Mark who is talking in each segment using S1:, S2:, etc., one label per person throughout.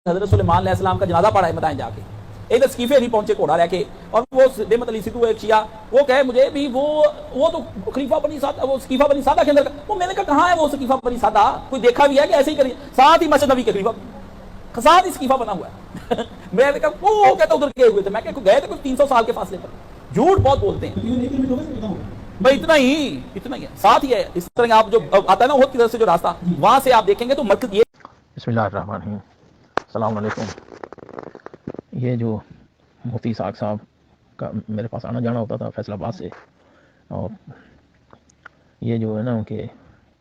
S1: حضرت سلیمان علیہ السلام کا جنازہ پڑھا ہے مدائن جا کے. ادھر سکیفے نہیں پہنچے گھوڑا رہ کے, اور وہ نعمت علی سدھو ایک شیعہ وہ کہے مجھے بھی وہ تو خلیفہ بنی سادہ, وہ سکیفہ بنی سادہ کے اندر وہ, میں نے کہا کہاں ہے وہ سکیفہ بنی سادہ, کوئی دیکھا بھی ہے کہ ایسے ہی کریے, ساتھ ہی مسجد نبی کے خلیفہ ساتھ ہی سکیفہ بنا ہوا ہے. میں نے کہا وہ کہتا ادھر گئے ہوئے تھے, میں کہ گئے تھے کچھ 300 سال کے فاصلے پر. جھوٹ بہت بولتے ہیں بھائی, اتنا ہی ہے, ساتھ ہی ہے. اس طرح آپ جو آتا ہے نا احد کی طرف سے جو راستہ, وہاں سے آپ دیکھیں گے تو مرکز یہ.
S2: بسم اللہ الرحمن الرحیم. السلام علیکم. یہ جو مفتی اسحاق صاحب کا میرے پاس آنا جانا ہوتا تھا فیصل آباد سے, اور یہ جو ہے نا ان کے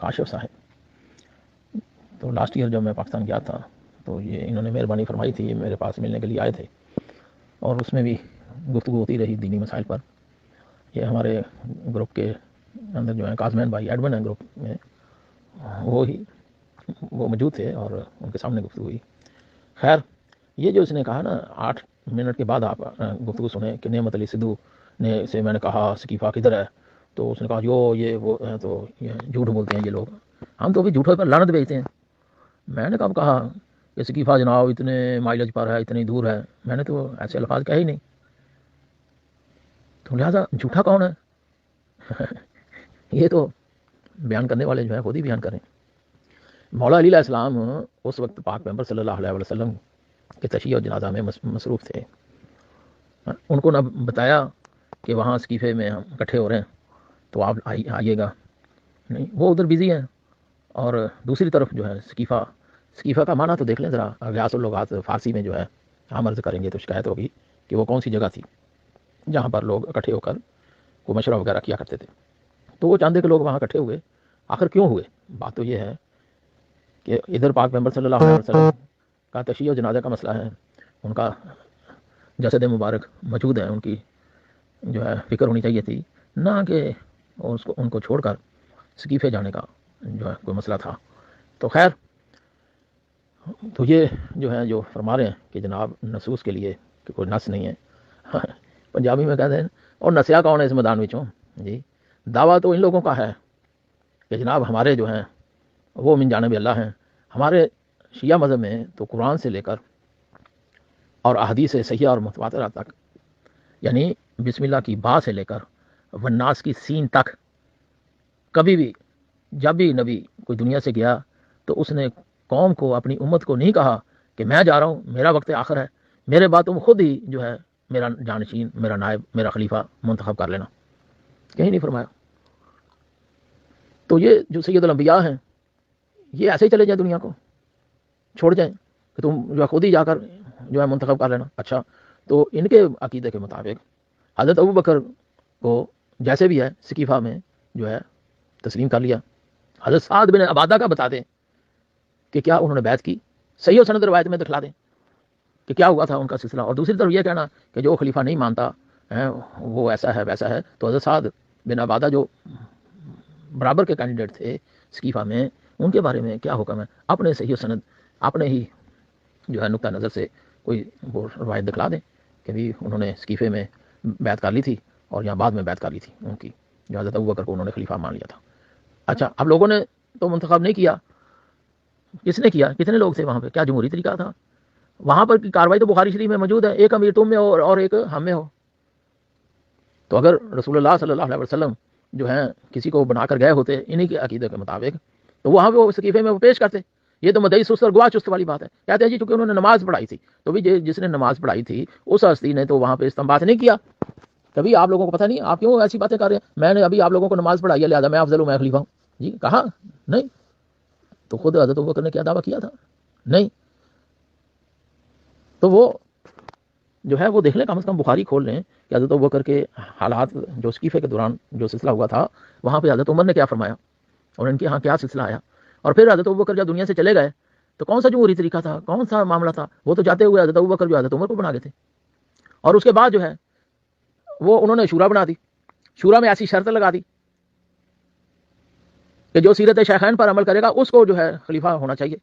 S2: کاشف صاحب, تو لاسٹ ایئر جب میں پاکستان گیا تھا تو یہ انہوں نے مہربانی فرمائی تھی, یہ میرے پاس ملنے کے لیے آئے تھے, اور اس میں بھی گفتگو ہوتی رہی دینی مسائل پر. یہ ہمارے گروپ کے اندر جو ہیں کاظمین بھائی ایڈمن ہیں گروپ میں, وہ موجود تھے اور ان کے سامنے گفتگو ہوئی. خیر, یہ جو اس نے کہا نا 8 منٹ کے بعد آپ گفتگو سنیں کہ نعمت علی سدھو نے سے میں نے کہا سکیفہ کدھر ہے, تو اس نے کہا یہ وہ تو یہ جھوٹ بولتے ہیں یہ لوگ, ہم تو ابھی جھوٹوں پر لعنت بھیجتے ہیں. میں نے کب کہا کہ سکیفہ جناب اتنے مائلج پر ہے, اتنی دور ہے, میں نے تو ایسے الفاظ کہے ہی نہیں. تو لہٰذا جھوٹا کون ہے؟ یہ تو بیان کرنے والے جو ہیں خود ہی بیان کریں. مولا علی علیہ السلام اس وقت پاک پیغمبر صلی اللہ علیہ وسلم کے تشییع و جنازہ میں مصروف تھے. ان کو نہ بتایا کہ وہاں سکیفے میں ہم اکٹھے ہو رہے ہیں تو آپ آئیے گا, نہیں, وہ ادھر بزی ہیں. اور دوسری طرف جو ہے سکیفہ کا معنی تو دیکھ لیں ذرا, غیاث اللغات فارسی میں جو ہے ہم عرض کریں گے تو شکایت ہوگی کہ وہ کون سی جگہ تھی جہاں پر لوگ اکٹھے ہو کر کوئی مشورہ وغیرہ کیا کرتے تھے. تو وہ چاندے کے لوگ وہاں اکٹھے ہوئے. آخر کیوں ہوئے؟ بات تو یہ ہے کہ ادھر پاک پیغمبر صلی اللہ علیہ وسلم کا تشییع و جنازہ کا مسئلہ ہے, ان کا جسد مبارک موجود ہے, ان کی جو ہے فکر ہونی چاہیے تھی, نہ کہ ان کو چھوڑ کر سکیفے جانے کا جو ہے کوئی مسئلہ تھا. تو خیر, تو یہ جو ہے جو فرما رہے ہیں کہ جناب نصوص کے لیے کہ کوئی نص نہیں ہے, پنجابی میں کہتے ہیں اور نسیا کون ہے اس میدان وچوں جی. دعویٰ تو ان لوگوں کا ہے کہ جناب ہمارے جو ہیں وہ من جانب اللہ ہیں. ہمارے شیعہ مذہب میں تو قرآن سے لے کر اور احادیث صحیحہ اور متواترہ تک, یعنی بسم اللہ کی با سے لے کر والناس کی سین تک, کبھی بھی جب بھی نبی کوئی دنیا سے گیا تو اس نے قوم کو, اپنی امت کو نہیں کہا کہ میں جا رہا ہوں, میرا وقت آخر ہے, میرے بعد تم خود ہی جو ہے میرا جانشین, میرا نائب, میرا خلیفہ منتخب کر لینا, کہیں نہیں فرمایا. تو یہ جو سید الانبیاء ہیں یہ ایسے ہی چلے جائیں, دنیا کو چھوڑ جائیں کہ تم جو ہے خود ہی جا کر جو ہے منتخب کر لینا. اچھا, تو ان کے عقیدے کے مطابق حضرت ابوبکر کو جیسے بھی ہے سکیفہ میں جو ہے تسلیم کر لیا. حضرت سعد بن عبادہ کا بتا دیں کہ کیا انہوں نے بیعت کی, صحیح و سند روایت میں دکھلا دیں کہ کیا ہوا تھا ان کا سلسلہ. اور دوسری طرف یہ کہنا کہ جو خلیفہ نہیں مانتا ہے وہ ایسا ہے ویسا ہے, تو حضرت سعد بن عبادہ جو برابر کے کینڈیڈیٹ تھے سکیفہ میں, ان کے بارے میں کیا حکم ہے؟ اپنے صحیح و سند, اپنے ہی جو ہے نقطہ نظر سے کوئی وہ روایت دکھلا دیں کہ بھی انہوں نے سکیفے میں بیعت کر لی تھی اور یہاں بعد میں بیعت کر لی تھی ان کی, جو حضرت ابوبکر کو انہوں نے خلیفہ مان لیا تھا. اچھا, اب لوگوں نے تو منتخب نہیں کیا, کس نے کیا؟ کتنے لوگ تھے وہاں پہ؟ کیا جمہوری طریقہ تھا؟ وہاں پر کی کاروائی تو بخاری شریف میں موجود ہے, ایک امیر تم میں ہو اور ایک ہم میں ہو. تو اگر رسول اللہ صلی اللہ علیہ وسلم جو ہیں کسی کو بنا کر گئے ہوتے انہی کے عقیدے کے مطابق, تو وہاں پہ وہ سکیفے میں وہ پیش کرتے. یہ تو مدعی سست اور گواہ چست والی بات ہے. کہتے ہیں جی چونکہ انہوں نے نماز پڑھائی تھی, تو بھی جس نے نماز پڑھائی تھی اس ہستی نے تو وہاں پہ استنباط نہیں کیا. کبھی آپ لوگوں کو پتہ نہیں, آپ کیوں ایسی باتیں کر رہے ہیں؟ میں نے ابھی آپ لوگوں کو نماز پڑھائی ہے لہذا میں افضل ہوں, میں خلیفہ ہوں جی, کہا نہیں. تو خود حضرت ابوبکر نے کیا دعویٰ کیا تھا؟ نہیں. تو وہ جو ہے وہ دیکھ لیں, کم از کم بخاری کھول لیں کہ حضرت ابوبکر کے حالات جو سکیفے کے دوران جو سلسلہ ہوا تھا وہاں پہ حضرت عمر نے کیا فرمایا اور ان کے ہاں کیا سلسلہ آیا. اور پھر حضرت ابوبکر جب دنیا سے چلے گئے تو کون سا جمہوری طریقہ تھا, کون سا معاملہ تھا؟ وہ تو جاتے ہوئے حضرت ابوبکر جو حضرت عمر کو بنا گئے تھے. اور اس کے بعد جو ہے وہ انہوں نے شورا بنا دی. شورا میں ایسی شرط لگا دی کہ جو سیرت شیخین پر عمل کرے گا اس کو جو ہے خلیفہ ہونا چاہیے.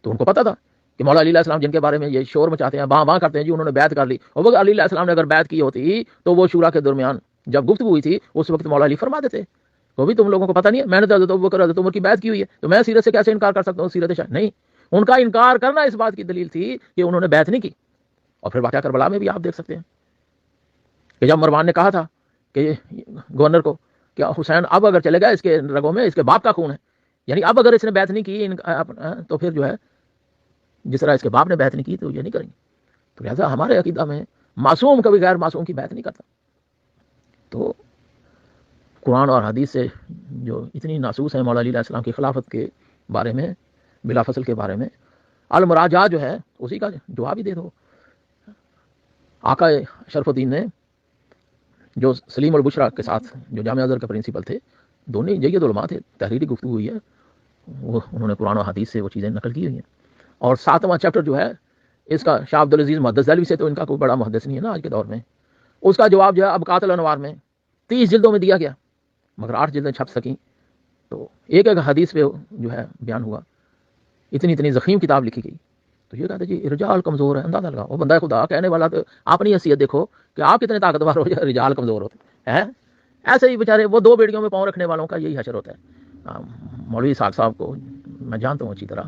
S2: تو ان کو پتا تھا کہ مولا علی علیہ السلام جن کے بارے میں یہ شور مچاتے ہیں, باں باں کرتے ہیں جی انہوں نے بیعت کر لی, اور وہ علی علیہ السلام نے اگر بیعت کی ہوتی تو وہ شورا کے درمیان جب گفتگو ہوئی تھی اس وقت مولا علی فرما دیتے وہ بھی تم لوگوں کو پتہ نہیں ہے, میں نے تو حضرت ابوبکر حضرت عمر کی بیعت کی ہوئی ہے, تو میں سیرت سے کیسے انکار کر سکتا ہوں؟ سیرت نہیں, ان کا انکار کرنا اس بات کی دلیل تھی کہ انہوں نے بیعت نہیں کی. اور پھر واقعہ کربلا میں بھی آپ دیکھ سکتے ہیں کہ جب مروان نے کہا تھا کہ گورنر کو کہ حسین اب اگر چلے گا اس کے رگوں میں اس کے باپ کا خون ہے، یعنی اب اگر اس نے بیعت نہیں کی تو پھر جو ہے جس طرح اس کے باپ نے بیعت نہیں کی تو یہ نہیں کریں گے. تو لہٰذا ہمارے عقیدہ میں معصوم کبھی غیر معصوم کی بیعت نہیں کرتا. تو قرآن اور حدیث سے جو اتنی ناسوس ہے مولا علی علیہ السلام کی خلافت کے بارے میں، بلا فصل کے بارے میں، المراجع جو ہے اسی کا جواب ہی دے دو. آقا شرف الدین نے جو سلیم البشرا کے ساتھ جو جامعہ ازہر کے پرنسپل تھے، دونوں جید علماء تھے، تحریری گفتگو ہوئی ہے، وہ انہوں نے قرآن و حدیث سے وہ چیزیں نقل کی ہوئی ہیں. اور 7واں چیپٹر جو ہے اس کا شاہ عبد العزیز محدث دہلوی سے، تو ان کا کوئی بڑا محدث نہیں ہے نا آج کے دور میں، اس کا جواب جو ہے ابقات الانوار میں 30 جلدوں میں دیا گیا، مگر 8 جلدیں چھپ سکیں. تو ایک ایک حدیث پہ جو ہے بیان ہوا، اتنی ضخیم کتاب لکھی گئی. تو یہ کہتے جی رجال کمزور ہے، اندازہ لگاؤ. وہ بندہ خدا کہنے والا تو اپنی حیثیت دیکھو کہ آپ کتنے طاقتور ہو یا رجال کمزور ہوتے ہیں. ایسے ہی بیچارے وہ 2 بیڑیوں میں پاؤں رکھنے والوں کا یہی حشر ہوتا ہے. مولوی اسحاق صاحب کو میں جانتا ہوں اچھی طرح،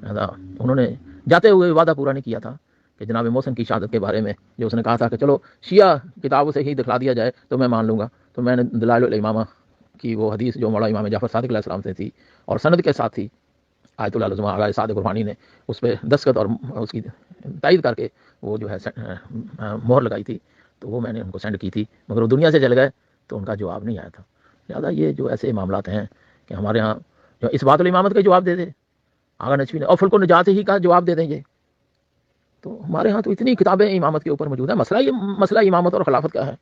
S2: انہوں نے جاتے ہوئے وعدہ پورا نہیں کیا تھا کہ جناب محسن کی شہادت کے بارے میں جو اس نے کہا تھا کہ چلو شیعہ کتابوں سے ہی دکھلا دیا جائے تو میں مان لوں گا. تو میں نے دلائل الامامہ کی وہ حدیث جو مولا امام جعفر صادق علیہ السلام سے تھی اور سند کے ساتھ تھی، آیت اللہ العظمہ آغا صادق قربانی نے اس پہ دستخط اور اس کی تائید کر کے وہ جو ہے مہر لگائی تھی، تو وہ میں نے ان کو سینڈ کی تھی، مگر وہ دنیا سے چل گئے تو ان کا جواب نہیں آیا تھا. لہٰذا یہ جو ایسے معاملات ہیں کہ ہمارے ہاں جو اس بات الامامت کا جواب دے دے آغا نجفی نے اور فلک النجات ہی کا جواب دے دیں گے، تو ہمارے ہاں تو اتنی کتابیں امامت کے اوپر موجود ہیں. مسئلہ امامت اور خلافت کا ہے.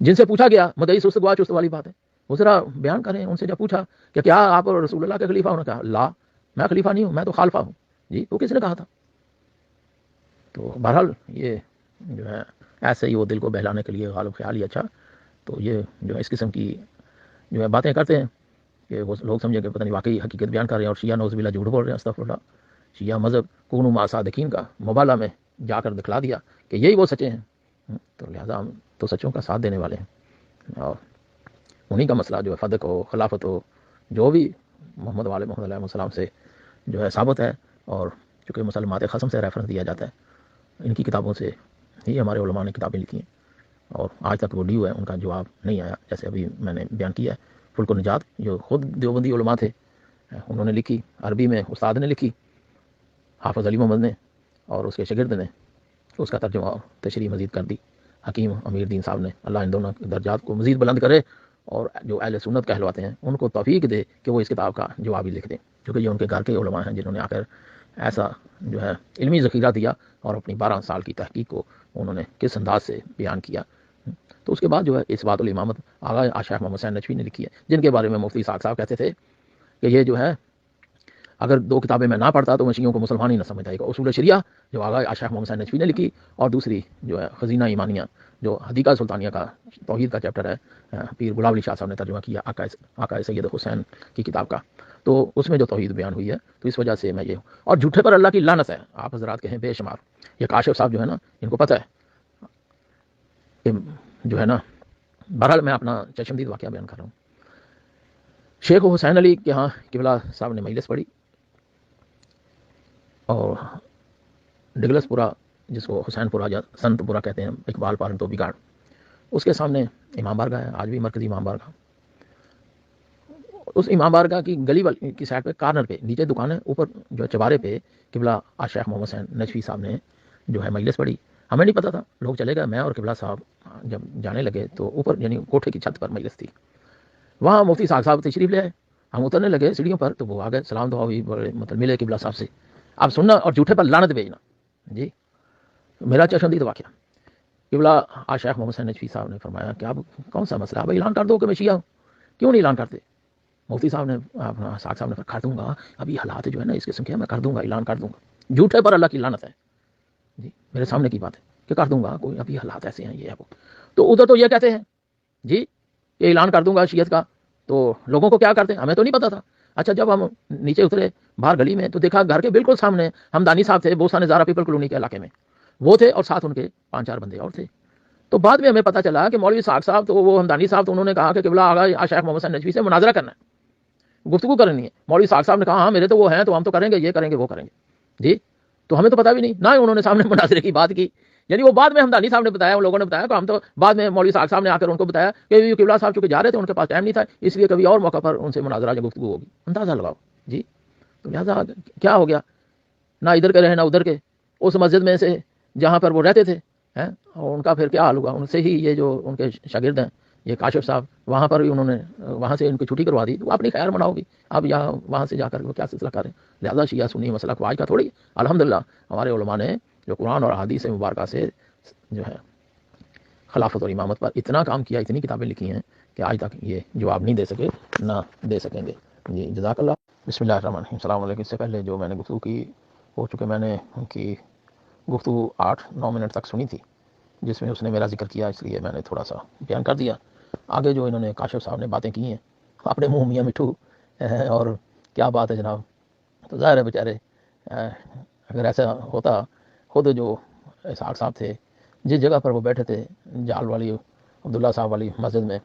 S2: جن سے پوچھا گیا مدعی سست گواہ چست والی بات ہے، وہ ذرا بیان کریں. ان سے جب پوچھا کہ کیا آپ رسول اللہ کے خلیفہ؟ انہوں نے کہا لا، میں خلیفہ نہیں ہوں، میں تو خالفہ ہوں. جی تو کس نے کہا تھا؟ تو بہرحال یہ جو ہے ایسے ہی وہ دل کو بہلانے کے لیے غالب خیال ہی اچھا. تو یہ جو ہے اس قسم کی جو ہے باتیں کرتے ہیں کہ وہ لوگ سمجھیں کہ پتہ نہیں واقعی حقیقت بیان کر رہے ہیں، اور شیعہ نعوذ باللہ جھوٹ بول رہے ہیں. استغفر اللہ. شیعہ مذہب کونوا مع صادقین کا مبالغہ میں جا کر دکھلا دیا کہ یہی وہ سچے ہیں. تو لہٰذا ہم تو سچوں کا ساتھ دینے والے ہیں، اور انہی کا مسئلہ جو ہے فدق ہو، خلافت ہو، جو بھی محمد والے محمد علیہ السلام سے جو ہے ثابت ہے. اور چونکہ مسلمات خصم سے ریفرنس دیا جاتا ہے، ان کی کتابوں سے ہی ہمارے علماء نے کتابیں لکھی ہیں، اور آج تک وہ ڈیو ہے، ان کا جواب نہیں آیا. جیسے ابھی میں نے بیان کیا ہے فلک النجات جو خود دیوبندی علماء تھے انہوں نے لکھی، عربی میں استاد نے لکھی، حافظ علی محمد نے اور اس کے شاگرد نے اس کا ترجمہ اور تشریح مزید کر دی. حکیم امیر دین صاحب نے، اللہ ان دونوں درجات کو مزید بلند کرے، اور جو اہل سنت کہلواتے ہیں ان کو توفیق دے کہ وہ اس کتاب کا جواب ہی لکھ دیں، کیونکہ یہ ان کے گھر کے علماء ہیں جنہوں نے آ کر ایسا جو ہے علمی ذخیرہ دیا اور اپنی 12 سال کی تحقیق کو انہوں نے کس انداز سے بیان کیا. تو اس کے بعد جو ہے اس بات الامامت آغا شیخ محمد حسین نجفی نے لکھی ہے، جن کے بارے میں مفتی اسحاق صاحب کہتے تھے کہ یہ جو ہے اگر 2 کتابیں میں نہ پڑھتا تو میں شیعوں کو مسلمان ہی نہ سمجھتا. ایک اصول شریعہ جو آغا شیخ محمد حسین نجفی نے لکھی، اور دوسری جو ہے خزینہ ایمانیہ جو حدیقہ سلطانیہ کا توحید کا چیپٹر ہے، پیر غلام علی شاہ صاحب نے ترجمہ کیا آقا سید حسین کی کتاب کا. تو اس میں جو توحید بیان ہوئی ہے، تو اس وجہ سے میں یہ ہوں. اور جھوٹے پر اللہ کی لعنت ہے، آپ حضرات کہیں بے شمار. یہ کاشف صاحب جو ہے نا، ان کو پتہ ہے کہ جو ہے نا، بہرحال میں اپنا چشمدید واقعہ بیان کر رہا ہوں. شیخ حسین علی کے ہاں قبلہ صاحب نے مجلس پڑھی، اور ڈگلس پورا جس کو حسین پورا یا سنت پورا کہتے ہیں، اقبال پارن تو بگاڑ، اس کے سامنے امام بارگاہ ہے، آج بھی مرکزی امام بارگاہ. اس امام بارگاہ کی گلی کی سائڈ پہ کارنر پہ نیچے دکان ہے، اوپر جو چبارے پہ قبلہ شیخ محمد حسین نجفی صاحب نے جو ہے مجلس پڑھی. ہمیں نہیں پتا تھا، لوگ چلے گئے. میں اور قبلہ صاحب جب جانے لگے تو اوپر یعنی کوٹھے کی چھت پر مجلس تھی، وہاں مفتی اسحاق صاحب تشریف لے آئے. ہم اترنے لگے سیڑھیوں پر تو وہ آ گئے، سلام دعا ہوئی، بڑے مطلب ملے قبلہ صاحب سے. اب سننا اور جھوٹے پر لعنت بھیجنا. جی میرا چشمدید واقعہ. قبلہ شیخ محمد حسین نجفی صاحب نے فرمایا کہ اب کون سا مسئلہ، اب اعلان کر دو کہ میں شیعہ ہوں. کیوں نہیں اعلان کرتے؟ مفتی صاحب نے اسحاق صاحب نے کر دوں گا، ابھی حالات جو ہے نا اس قسم کے، میں کر دوں گا، اعلان کر دوں گا. جھوٹے پر اللہ کی لعنت ہے. جی میرے سامنے کی بات ہے کہ کر دوں گا، کوئی ابھی حالات ایسے ہیں، یہ ہے وہ. تو ادھر تو یہ کہتے ہیں جی یہ اعلان کر دوں گا شیعت کا، تو لوگوں کو کیا کرتے ہیں ہمیں تو نہیں پتا تھا. اچھا جب ہم نیچے اترے باہر گلی میں تو دیکھا گھر کے بالکل سامنے ہمدانی صاحب تھے، بوسا نظارہ پیپل کالونی کے علاقے میں وہ تھے، اور ساتھ ان کے 5-4 بندے اور تھے. تو بعد میں ہمیں پتا چلا کہ مولوی اسحاق صاحب تو وہ ہمدانی صاحب تو انہوں نے کہا کہ قبلہ آغا شیخ محمد حسین نجفی سے مناظرہ کرنا ہے. گفتگو کرنی ہے. مولوی ساق صاحب نے کہا ہاں میرے تو وہ ہیں تو ہم تو کریں گے، یہ کریں گے وہ کریں گے. جی تو ہمیں تو پتا بھی نہیں، نہ ہی انہوں نے سامنے مناظرے کی بات کی. یعنی وہ بعد میں ہمدانی صاحب نے بتایا، ان لوگوں نے بتایا کہ ہم تو بعد میں مولوی ساق صاحب نے آ کر ان کو بتایا کہ قبلہ صاحب چونکہ جا رہے تھے، ان کے پاس ٹائم نہیں تھا، اس لیے کبھی اور موقع پر ان سے مناظرہ یا گفتگو ہوگی. اندازہ لگاؤ. جی تو لہٰذا کیا ہو گیا، نہ ادھر کے رہے نہ ادھر کے. اس مسجد میں سے جہاں پر وہ رہتے تھے اور ان کا پھر کیا حال ہوا، ان سے ہی یہ جو ان کے شاگرد ہیں یہ کاشف صاحب، وہاں پر بھی انہوں نے وہاں سے ان کی چھٹی کروا دی. تو اپنی خیر مناؤ گی اب یہاں وہاں سے جا کر وہ کیا سلسلہ کریں. لہٰذا شیعہ سنی مسئلہ کو آج کا تھوڑی. الحمدللہ ہمارے علماء نے جو قرآن اور حدیث مبارکہ سے جو ہے خلافت اور امامت پر اتنا کام کیا، اتنی کتابیں لکھی ہیں کہ آج تک یہ جواب نہیں دے سکے، نہ دے سکیں گے. جی جزاک اللہ. بسم اللہ الرحمن الرحیم. السلام علیکم. اس سے پہلے جو میں نے گفتگو کی ہو چکے، میں نے ان کی گفتگو 8-9 منٹ تک سنی تھی، جس میں اس نے میرا ذکر کیا، اس لیے میں نے تھوڑا سا بیان کر دیا. آگے جو انہوں نے کاشف صاحب نے باتیں کی ہیں اپنے منہ میاں مٹھو، اور کیا بات ہے جناب. تو ظاہر ہے بیچارے اگر ایسا ہوتا، خود جو اسحاق صاحب تھے جس جگہ پر وہ بیٹھے تھے جال والی عبداللہ صاحب والی مسجد میں،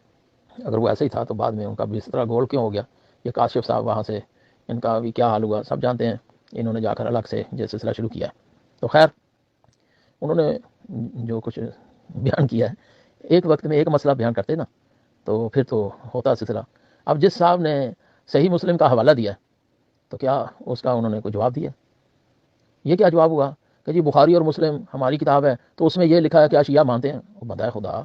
S2: اگر وہ ایسے ہی تھا تو بعد میں ان کا بھی اس طرح گول کیوں ہو گیا. یہ کاشف صاحب وہاں سے ان کا بھی کیا حال ہوا سب جانتے ہیں. انہوں نے جا کر الگ سے یہ سلسلہ شروع کیا. تو خیر انہوں نے جو کچھ بیان کیا ہے، ایک وقت میں ایک مسئلہ بیان کرتے نا تو پھر تو ہوتا سلسلہ. اب جس صاحب نے صحیح مسلم کا حوالہ دیا تو کیا اس کا انہوں نے کوئی جواب دیا؟ یہ کیا جواب ہوا کہ جی بخاری اور مسلم ہماری کتاب ہے تو اس میں یہ لکھا ہے کہ شیعہ مانتے ہیں. بندہ خدا،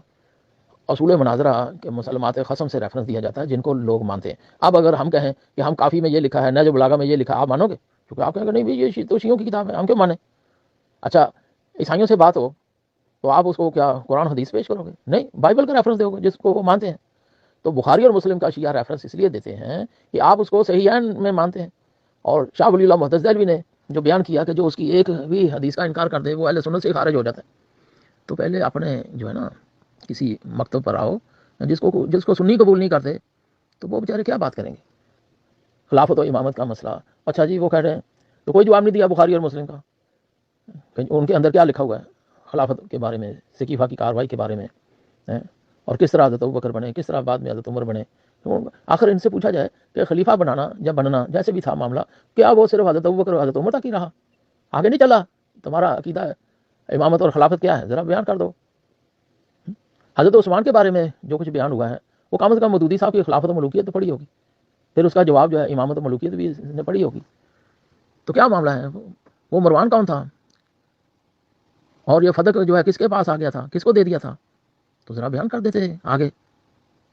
S2: اصول مناظرہ کے مسلمات قسم سے ریفرنس دیا جاتا ہے جن کو لوگ مانتے ہیں. اب اگر ہم کہیں کہ ہم کافی میں یہ لکھا ہے، نہج البلاغہ میں یہ لکھا ہے، آپ مانو گے؟ کیونکہ آپ کہیں گے نہیں بھائی یہ تو شیعوں کی کتاب ہے، ہم کیوں مانیں. اچھا عیسائیوں سے بات ہو تو آپ اس کو کیا قرآن حدیث پیش کرو گے؟ نہیں، بائبل کا ریفرنس دو گے جس کو وہ مانتے ہیں. تو بخاری اور مسلم کا شیعہ ریفرنس اس لیے دیتے ہیں کہ آپ اس کو صحیحین میں مانتے ہیں. اور شاہ ولی اللہ محدث دہلوی نے جو بیان کیا کہ جو اس کی ایک بھی حدیث کا انکار کر دے وہ اہل سنت سے خارج ہو جاتا ہے. تو پہلے اپنے جو ہے نا کسی مکتب پر آؤ، جس کو سنی قبول نہیں کرتے تو وہ بیچارے کیا بات کریں گے. خلافت و امامت کا مسئلہ، اچھا جی وہ کہہ رہے ہیں تو کوئی جواب نہیں دیا بخاری اور مسلم کا کہ ان کے اندر کیا لکھا ہوا ہے خلافت کے بارے میں، سقیفہ کی کارروائی کے بارے میں، اور کس طرح حضرت ابوبکر بنے، کس طرح بعد میں حضرت عمر بنے. آخر ان سے پوچھا جائے کہ خلیفہ بننا جیسے بھی تھا معاملہ، کیا وہ صرف حضرت ابوبکر اور حضرت عمر تک ہی رہا، آگے نہیں چلا؟ تمہارا عقیدہ ہے امامت اور خلافت کیا ہے، ذرا بیان کر دو. حضرت عثمان کے بارے میں جو کچھ بیان ہوا ہے وہ کم از کم مودودی صاحب کی خلافت و ملوکیت تو پڑھی ہوگی، پھر اس کا جواب جو ہے امامت و ملوکیت بھی اس نے پڑھی ہوگی. تو کیا معاملہ ہے؟ وہ مروان کون تھا، اور یہ فتح جو ہے کس کے پاس آ گیا تھا، کس کو دے دیا تھا؟ تو ذرا بیان کر دیتے آگے.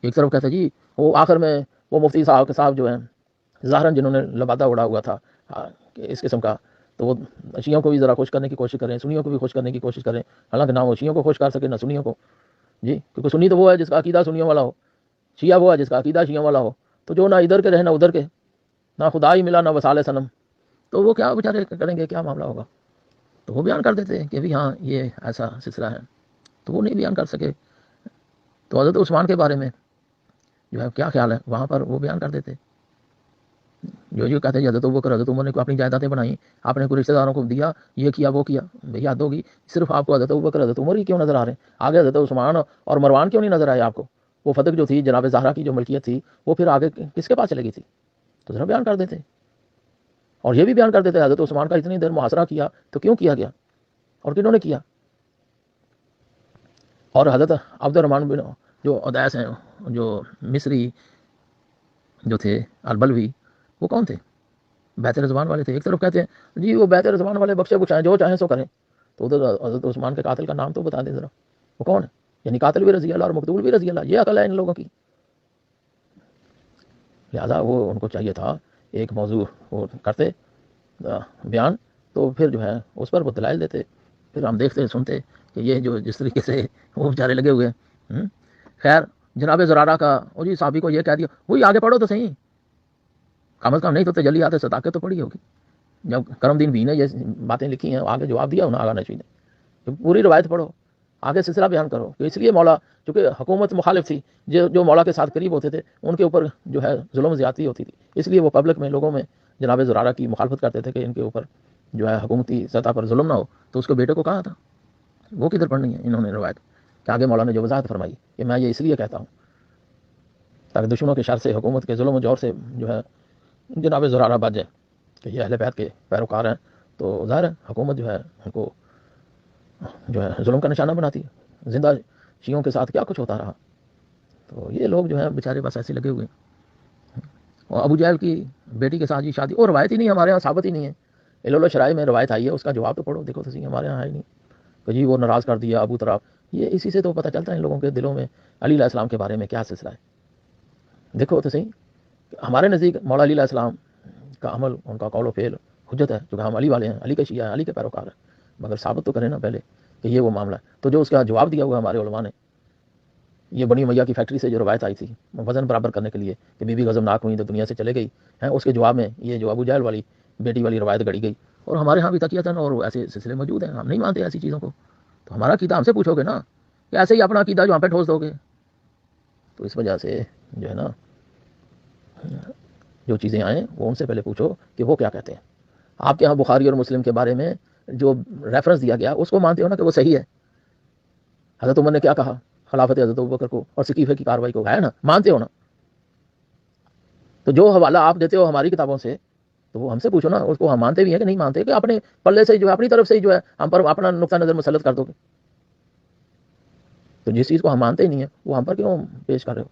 S2: ایک طرف کہتے جی وہ آخر میں وہ مفتی صاحب جو ہیں ظاہراً جنہوں نے لبادہ اڑا ہوا تھا اس قسم کا، تو وہ شیعوں کو بھی ذرا خوش کرنے کی کوشش کریں، سنیوں کو بھی خوش کرنے کی کوشش کریں، حالانکہ نہ وہ شیعوں کو خوش کر سکے نہ سنیوں کو. جی کیونکہ سنی تو وہ ہے جس کا عقیدہ سنیوں والا ہو، شیعہ وہ ہے جس کا عقیدہ شیعوں والا ہو. تو جو نہ ادھر کے رہے نہ ادھر کے، نہ خدا ہی ملا نہ وصال صنم، تو وہ کیا بیچارے کریں گے، کیا معاملہ ہوگا؟ تو وہ بیان کر دیتے کہ بھی ہاں یہ ایسا سلسلہ ہے. تو وہ نہیں بیان کر سکے تو حضرت عثمان کے بارے میں جو ہے کیا خیال ہے وہاں پر وہ بیان کر دیتے. جو کہتے ہیں حضرت ابوبکر حضرت عمر نے کوئی اپنی جائیدادیں بنائیں، آپ نے کوئی رشتہ داروں کو دیا، یہ کیا وہ کیا. بھئی حد ہوگی، صرف آپ کو حضرت ابوبکر حضرت عمر ہی کیوں نظر آ رہے ہیں؟ آگے حضرت عثمان اور مروان کیوں نہیں نظر آئے آپ کو؟ وہ فتح جو تھی جناب زہرا کی جو ملکیت تھی وہ پھر آگے کس کے پاس چلے گئی تھی؟ تو ذرا بیان کر دیتے. اور یہ بھی بیان کر دیتے حضرت عثمان کا اتنی دیر محاصرہ کیا تو کیوں کیا گیا اور کنہوں نے کیا؟ اور حضرت عبد الرحمن بن جو ادیس ہیں جو مصری جو تھے البلوی، وہ کون تھے؟ بیت رضوان والے تھے. ایک طرف کہتے ہیں جی وہ بیت رضوان والے بخشے بخشائیں جو چاہیں سو کریں، تو ادھر حضرت عثمان کے قاتل کا نام تو بتا دیں ذرا، وہ کون ہے؟ یعنی قاتل بھی رضی اللہ اور مقتول بھی رضی اللہ. یہ عقل ہے ان لوگوں کی. لہٰذا وہ ان کو چاہیے تھا ایک موضوع وہ کرتے بیان، تو پھر جو ہے اس پر وہ دلائل دیتے، پھر ہم دیکھتے سنتے کہ یہ جو جس طریقے سے وہ بیچارے لگے ہوئے ہیں. خیر جناب زرارہ کا او جی صحابی کو یہ کہہ دیا، وہی آگے پڑھو تو صحیح، کم از کم نہیں تو تجلی آتے صداقت تو پڑھی ہوگی. جب کرم دین بھی نے یہ باتیں لکھی ہیں آگے جواب دیا انہیں آگا نشوی نے، پوری روایت پڑھو، آگے سلسلہ بیان کرو. تو اس لیے مولا چونکہ حکومت مخالف تھی، جو مولا کے ساتھ قریب ہوتے تھے ان کے اوپر جو ہے ظلم زیادتی ہوتی تھی، اس لیے وہ پبلک میں لوگوں میں جناب زرارہ کی مخالفت کرتے تھے کہ ان کے اوپر جو ہے حکومتی سطح پر ظلم نہ ہو. تو اس کو بیٹے کو کہا تھا، وہ کدھر پڑھنی ہے انہوں نے روایت کہ آگے مولا نے جو وضاحت فرمائی کہ میں یہ اس لیے کہتا ہوں تاکہ دشمنوں کے شر سے، حکومت کے ظلم و جور سے جو ہے جناب زرارہ بج کہ یہ اہل بیت کے پیروکار ہیں، تو ظاہر ہے حکومت جو ہے ان کو جو ہے ظلم کا نشانہ بناتی ہے۔ زندہ شیعوں کے ساتھ کیا کچھ ہوتا رہا، تو یہ لوگ جو ہیں بیچارے بس ایسے لگے ہوئے ہیں۔ اور ابو جہل کی بیٹی کے ساتھ یہ شادی، اور روایت ہی نہیں، ہمارے یہاں ثابت ہی نہیں ہے۔ علل شرائع میں روایت آئی ہے، اس کا جواب تو پڑھو، دیکھو تو صحیح، ہمارے یہاں ہے ہی نہیں کہ جی وہ ناراض کر دیا ابو طرف۔ یہ اسی سے تو پتہ چلتا ہے ان لوگوں کے دلوں میں علی علیہ السلام کے بارے میں کیا سلسلہ ہے۔ دیکھو تو صحیح، ہمارے نزدیک مولا علی علیہ السلام کا عمل، ان کا قول و فعل حجت ہے، چونکہ ہم علی والے ہیں، علی کے شیعہ ہیں، علی کے پیروکار ہیں، مگر ثابت تو کریں نا پہلے کہ یہ وہ معاملہ ہے۔ تو جو اس کا جواب دیا ہوا ہمارے علماء نے، یہ بنی امیہ کی فیکٹری سے جو روایت آئی تھی وزن برابر کرنے کے لیے کہ بی بی غضبناک ہوئی تو دنیا سے چلے گئی ہیں، اس کے جواب میں یہ جو ابو جہل والی بیٹی والی روایت گڑی گئی، اور ہمارے ہاں بھی تقیتاً اور ایسے سلسلے موجود ہیں، ہم نہیں مانتے ایسی چیزوں کو۔ تو ہمارا عقیدہ ہم سے پوچھو گے نا، کہ ایسے ہی اپنا عقیدہ جو ہم پہ ٹھوس دو گے، تو اس وجہ سے جو ہے نا جو چیزیں آئیں وہ ان سے پہلے پوچھو کہ وہ کیا کہتے ہیں۔ آپ کے یہاں بخاری اور مسلم کے بارے میں جو ریفرنس دیا گیا اس کو مانتے ہو نا کہ وہ صحیح ہے؟ حضرت عمر نے کیا کہا خلافت حضرت ابوبکر کو اور سقیفے کی کاروائی کو، ہے نا، مانتے ہو نا؟ تو جو حوالہ آپ دیتے ہو ہماری کتابوں سے، تو وہ ہم سے پوچھو نا، اس کو ہم مانتے بھی ہیں کہ نہیں مانتے، کہ اپنے پلے سے جو ہے اپنی طرف سے جو ہے ہم پر اپنا نقطہ نظر مسلط کر دو گے؟ تو جس چیز کو ہم مانتے ہی نہیں ہیں وہ ہم پر کیوں پیش کر رہے ہو؟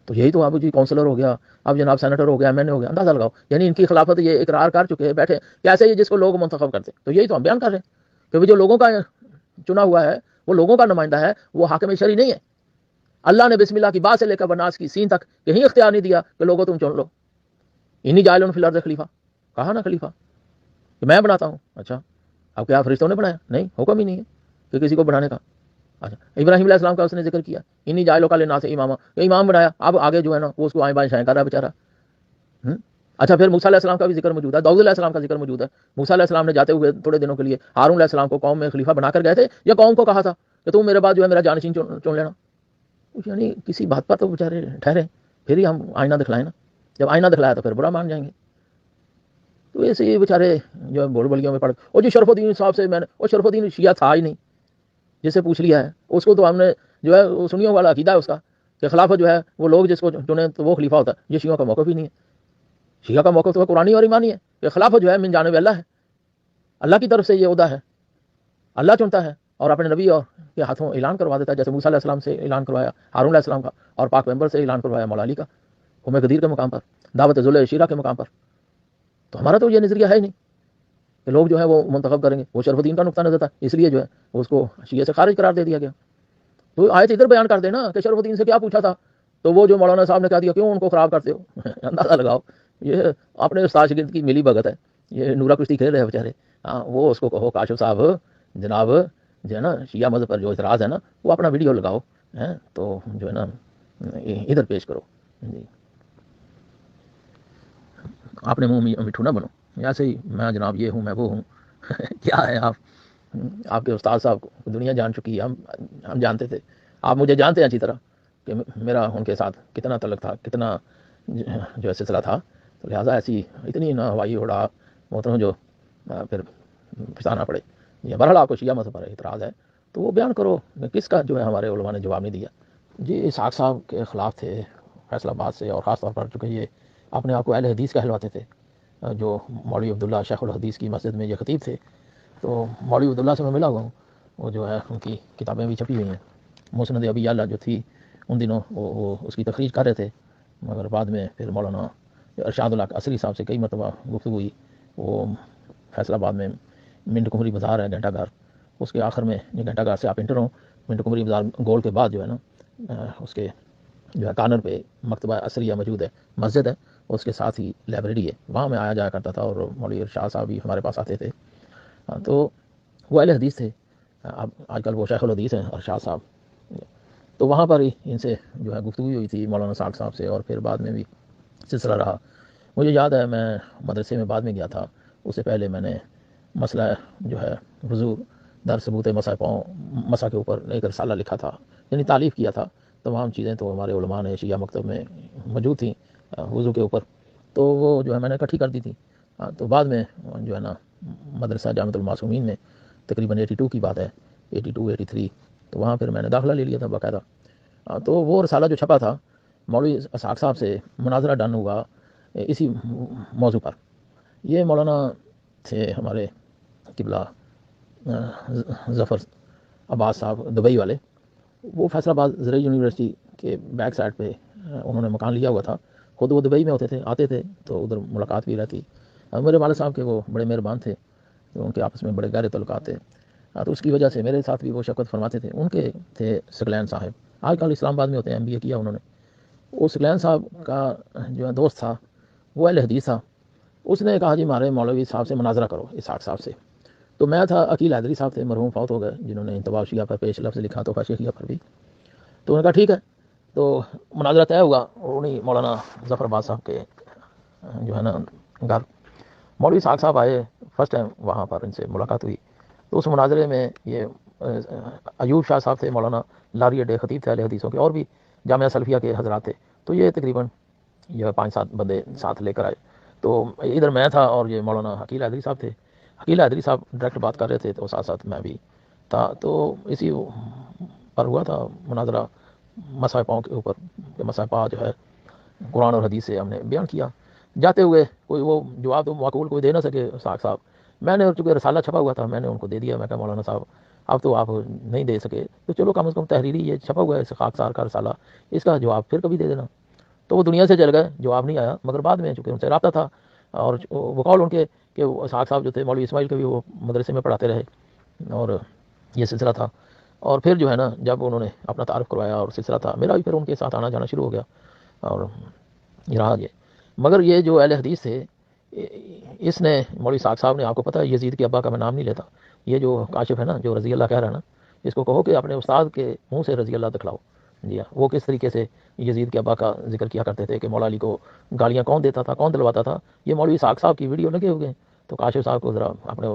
S2: تو یہی تو اب جی کونسلر ہو گیا، اب جناب سینیٹر ہو گیا، ایم این اے ہو گیا، اندازہ لگاؤ، یعنی ان کی خلافت یہ اقرار کر چکے ہیں بیٹھے، کیسے یہ جس کو لوگ منتخب کرتے ہیں۔ تو یہی تو ہم بیان کر رہے ہیں کہ وہ جو لوگوں کا چنا ہوا ہے، وہ لوگوں کا نمائندہ ہے، وہ حاکم شرعی نہیں ہے۔ اللہ نے بسم اللہ کی بات سے لے کر بناس کی سین تک کہیں اختیار نہیں دیا کہ لوگوں تم چن لو، انی جاعل فی الارض خلیفہ، کہا نا خلیفہ کہ میں بناتا ہوں۔ اچھا اب کیا فرشتوں نے بنایا؟ نہیں، حکم ہی نہیں ہے کہ کسی کو بنانے کا۔ اچھا ابراہیم علیہ السلام کا اس نے ذکر کیا، انی جاعلک للناس اماما، کہ امام بنایا، اب آگے جو ہے نا وہ اس کو آئیں بائیں شائیں کر رہا ہے بیچارہ۔ اچھا پھر موسیٰ علیہ السلام کا بھی ذکر موجود ہے، داؤد علیہ السلام کا ذکر موجود ہے۔ موسیٰ علیہ السلام نے جاتے ہوئے تھوڑے دنوں کے لیے ہارون علیہ السلام کو قوم میں خلیفہ بنا کر گئے تھے، یا قوم کو کہا تھا کہ تم میرے بعد جو ہے میرا جانشین چن لینا؟ یعنی کسی بات پر تو بیچارے ٹھہرے، پھر ہی ہم آئینہ دکھلائیں نا، جب آئینہ دکھلایا تو پھر برا مان جائیں گے۔ تو ایسے ہی بیچارے جو ہے بول بلیوں میں پڑ، اور جو شرف الدین صاحب سے میں نے، اور شرف الدین شیعہ تھا ہی نہیں، جسے پوچھ لیا ہے اس کو تو ہم نے جو ہے سنیوں والا عقیدہ ہے اس کا کہ خلافت جو ہے وہ لوگ جس کو چنے تو وہ خلیفہ ہوتا ہے۔ یہ شیعوں کا موقف ہی نہیں ہے، شیعہ کا موقف تو قرآنی اور ایمانی ہے کہ خلافت جو ہے من جانب اللہ ہے، اللہ کی طرف سے یہ عہدہ ہے، اللہ چنتا ہے اور اپنے نبی اور کے ہاتھوں اعلان کروا دیتا ہے، جیسے موسیٰ علیہ السلام سے اعلان کروایا ہارون علیہ السلام کا، اور پاک پیغمبر سے اعلان کروایا مولا علی کا، قوم غدیر کے مقام پر، دعوت ذل عشیرہ کے مقام پر۔ تو ہمارا تو یہ نظریہ ہے ہی نہیں کہ لوگ جو ہے وہ منتخب کریں گے، وہ شرف الدین کا نقطہ نظر تھا، اس لیے جو ہے اس کو شیعہ سے خارج قرار دے دیا گیا۔ تو آیت ادھر بیان کر دینا کہ شرف الدین سے کیا پوچھا تھا، تو وہ جو مولانا صاحب نے کہہ دیا کیوں ان کو خراب کرتے ہو؟ اندازہ لگاؤ، یہ اپنے استاد شاگرد کی ملی بھگت ہے، یہ نورا کشتی کھیل رہے ہیں بیچارے۔ ہاں وہ اس کو کہو کاشف صاحب جناب جو ہے نا شیعہ مذہب پر جو اعتراض ہے نا وہ اپنا ویڈیو لگاؤ، تو جو ہے نا ادھر پیش کرو جی، آپ نے منہ مٹھو نہ بنو، ایسے ہی میں جناب یہ ہوں میں وہ ہوں کیا ہے آپ کے استاد صاحب کو دنیا جان چکی ہے، ہم جانتے تھے، آپ مجھے جانتے ہیں اچھی طرح کہ میرا ان کے ساتھ کتنا تعلق تھا، کتنا جو ہے سلسلہ تھا، تو لہٰذا ایسی اتنی نہ ہوائی اڑا محترم جو پھر پھسانا پڑے۔ یہ بہرحال آپ کو شیعہ مذہب پر اعتراض ہے تو وہ بیان کرو، کس کا جو ہے ہمارے علماء نے جواب نہیں دیا۔ جی اسحاق صاحب کے خلاف تھے فیصل آباد سے، اور خاص طور پر چونکہ یہ اپنے آپ کو اہل حدیث کہلواتے تھے، جو مولوی عبداللہ شیخ الحدیث کی مسجد میں یہ خطیب تھے، تو مولوی عبداللہ سے میں ملا ہوا ہوں، وہ جو ہے ان کی کتابیں بھی چھپی ہوئی ہیں، مسند ابی یعلا جو تھی ان دنوں وہ اس کی تخریج کر رہے تھے، مگر بعد میں پھر مولانا ارشاد اللہ عصری صاحب سے کئی مرتبہ گفتگو ہوئی، وہ فیصل آباد میں منٹ کمری بازار ہے گھنٹہ گھر، اس کے آخر میں یہ گھنٹہ گھر سے آپ انٹر ہوں، منٹ کمری بازار گول کے بعد جو ہے نا اس کے جو ہے کارنر پہ مکتبہ عصریہ موجود ہے، مسجد ہے، اس کے ساتھ ہی لائبریری ہے، وہاں میں آیا جایا کرتا تھا، اور مولوی ارشاد صاحب بھی ہمارے پاس آتے تھے، تو وہ اہل حدیث تھے، اب آج کل وہ شیخ الحدیث ہیں ارشاد صاحب، تو وہاں پر ہی ان سے جو ہے گفتگو ہوئی تھی مولانا ساق صاحب سے، اور پھر بعد میں بھی سلسلہ رہا۔ مجھے یاد ہے میں مدرسے میں بعد میں گیا تھا، اس سے پہلے میں نے مسئلہ جو ہے وضو در ثبوت مسح پاؤں مسح کے اوپر ایک رسالہ لکھا تھا، یعنی تعلیف کیا تھا، تمام چیزیں تو ہمارے علماء نے شیعہ مکتب میں موجود تھیں وضو کے اوپر، تو وہ جو ہے میں نے اکٹھی کر دی تھی۔ تو بعد میں جو ہے نا مدرسہ جامعۃ المعصومین میں تقریباً 82 کی بات ہے، 82 83، تو وہاں پھر میں نے داخلہ لے لیا تھا باقاعدہ۔ تو وہ رسالہ جو چھپا تھا مولوی اسحاق صاحب سے مناظرہ ڈن ہوا اسی موضوع پر. یہ مولانا تھے ہمارے قبلہ ظفر عباس صاحب دبئی والے. وہ فیصل آباد زرعی یونیورسٹی کے بیک سائڈ پہ انہوں نے مکان لیا ہوا تھا. خود وہ دبئی میں ہوتے تھے, آتے تھے تو ادھر ملاقات بھی رہتی. میرے والد صاحب کے وہ بڑے مہربان تھے, ان کے آپس میں بڑے گہرے تعلقات تھے, تو اس کی وجہ سے میرے ساتھ بھی وہ شفقت فرماتے تھے. ان کے تھے سکلین صاحب, آج کل اسلام آباد میں ہوتے ہیں, MBA کیا انہوں نے. وہ سکلین صاحب کا جو ہے دوست تھا وہ اہل حدیث تھا. اس نے کہا جی ہمارے مولوی صاحب سے مناظرہ کرو, اسحاق صاحب سے. تو میں تھا, عقیل حیدری صاحب تھے, مرحوم فوت ہو گئے, جنہوں نے انتباہ شیعہ پر پیش لفظ لکھا تو شیعہ پر بھی. تو انہوں نے کہا ٹھیک ہے. تو مناظرہ طے ہوا, انہیں مولانا ظفر عباس صاحب کے جو ہے نا گھر مولوی اسحاق صاحب آئے. فرسٹ ٹائم وہاں پر ان سے ملاقات ہوئی. تو اس مناظرے میں یہ ایوب شاہ صاحب تھے, مولانا لاری اڈے خطیب تھے اہل حدیثوں کے, اور بھی جامعہ سلفیہ کے حضرات تھے. تو یہ تقریباً یہ 5-7 بندے ساتھ لے کر آئے. تو ادھر میں تھا اور یہ مولانا عقیل حیدری صاحب تھے. عقیل حیدری صاحب ڈائریکٹ بات کر رہے تھے تو ساتھ ساتھ میں بھی تھا. تو اسی پر ہوا تھا مناظرہ مسائل پاؤں کے اوپر, کہ مسائل پا جو ہے قرآن اور حدیث سے ہم نے بیان کیا. جاتے ہوئے کوئی وہ جواب تو معقول کوئی دے نہ سکے اسحاق صاحب. میں نے چونکہ رسالہ چھپا ہوا تھا میں نے ان کو دے دیا. میں کہا مولانا صاحب اب تو آپ نہیں دے سکے تو چلو کم از کم تحریری یہ چھپا ہوا ہے اسحاق صاحب کا رسالہ, اس کا جواب پھر کبھی دے دینا. تو وہ دنیا سے چل گئے, جواب نہیں آیا. مگر بعد میں چونکہ ان سے رابطہ تھا اور وقول ان کے کہ وہ اسحاق صاحب جو تھے مولوی اسماعیل کے بھی وہ مدرسے میں پڑھاتے رہے, اور یہ سلسلہ تھا. اور پھر جو ہے نا جب انہوں نے اپنا تعارف کروایا اور سلسلہ تھا, میرا بھی پھر ان کے ساتھ آنا جانا شروع ہو گیا اور یہ رہا یہ. مگر یہ جو اہل حدیث تھے, اس نے مولوی اسحاق صاحب نے, آپ کو پتہ ہے یزید کے ابا کا میں نام نہیں لیتا, یہ جو کاشف ہے نا جو رضی اللہ کہہ رہا ہے نا, اس کو کہو کہ اپنے استاد کے منہ سے رضی اللہ دکھلاؤ. جی ہاں, وہ کس طریقے سے یزید کے ابا کا ذکر کیا کرتے تھے کہ مولا علی کو گالیاں کون دیتا تھا, کون دلواتا تھا. یہ مولوی اسحاق صاحب کی ویڈیو لگے ہوئے ہیں. تو کاشف صاحب کو ذرا اپنے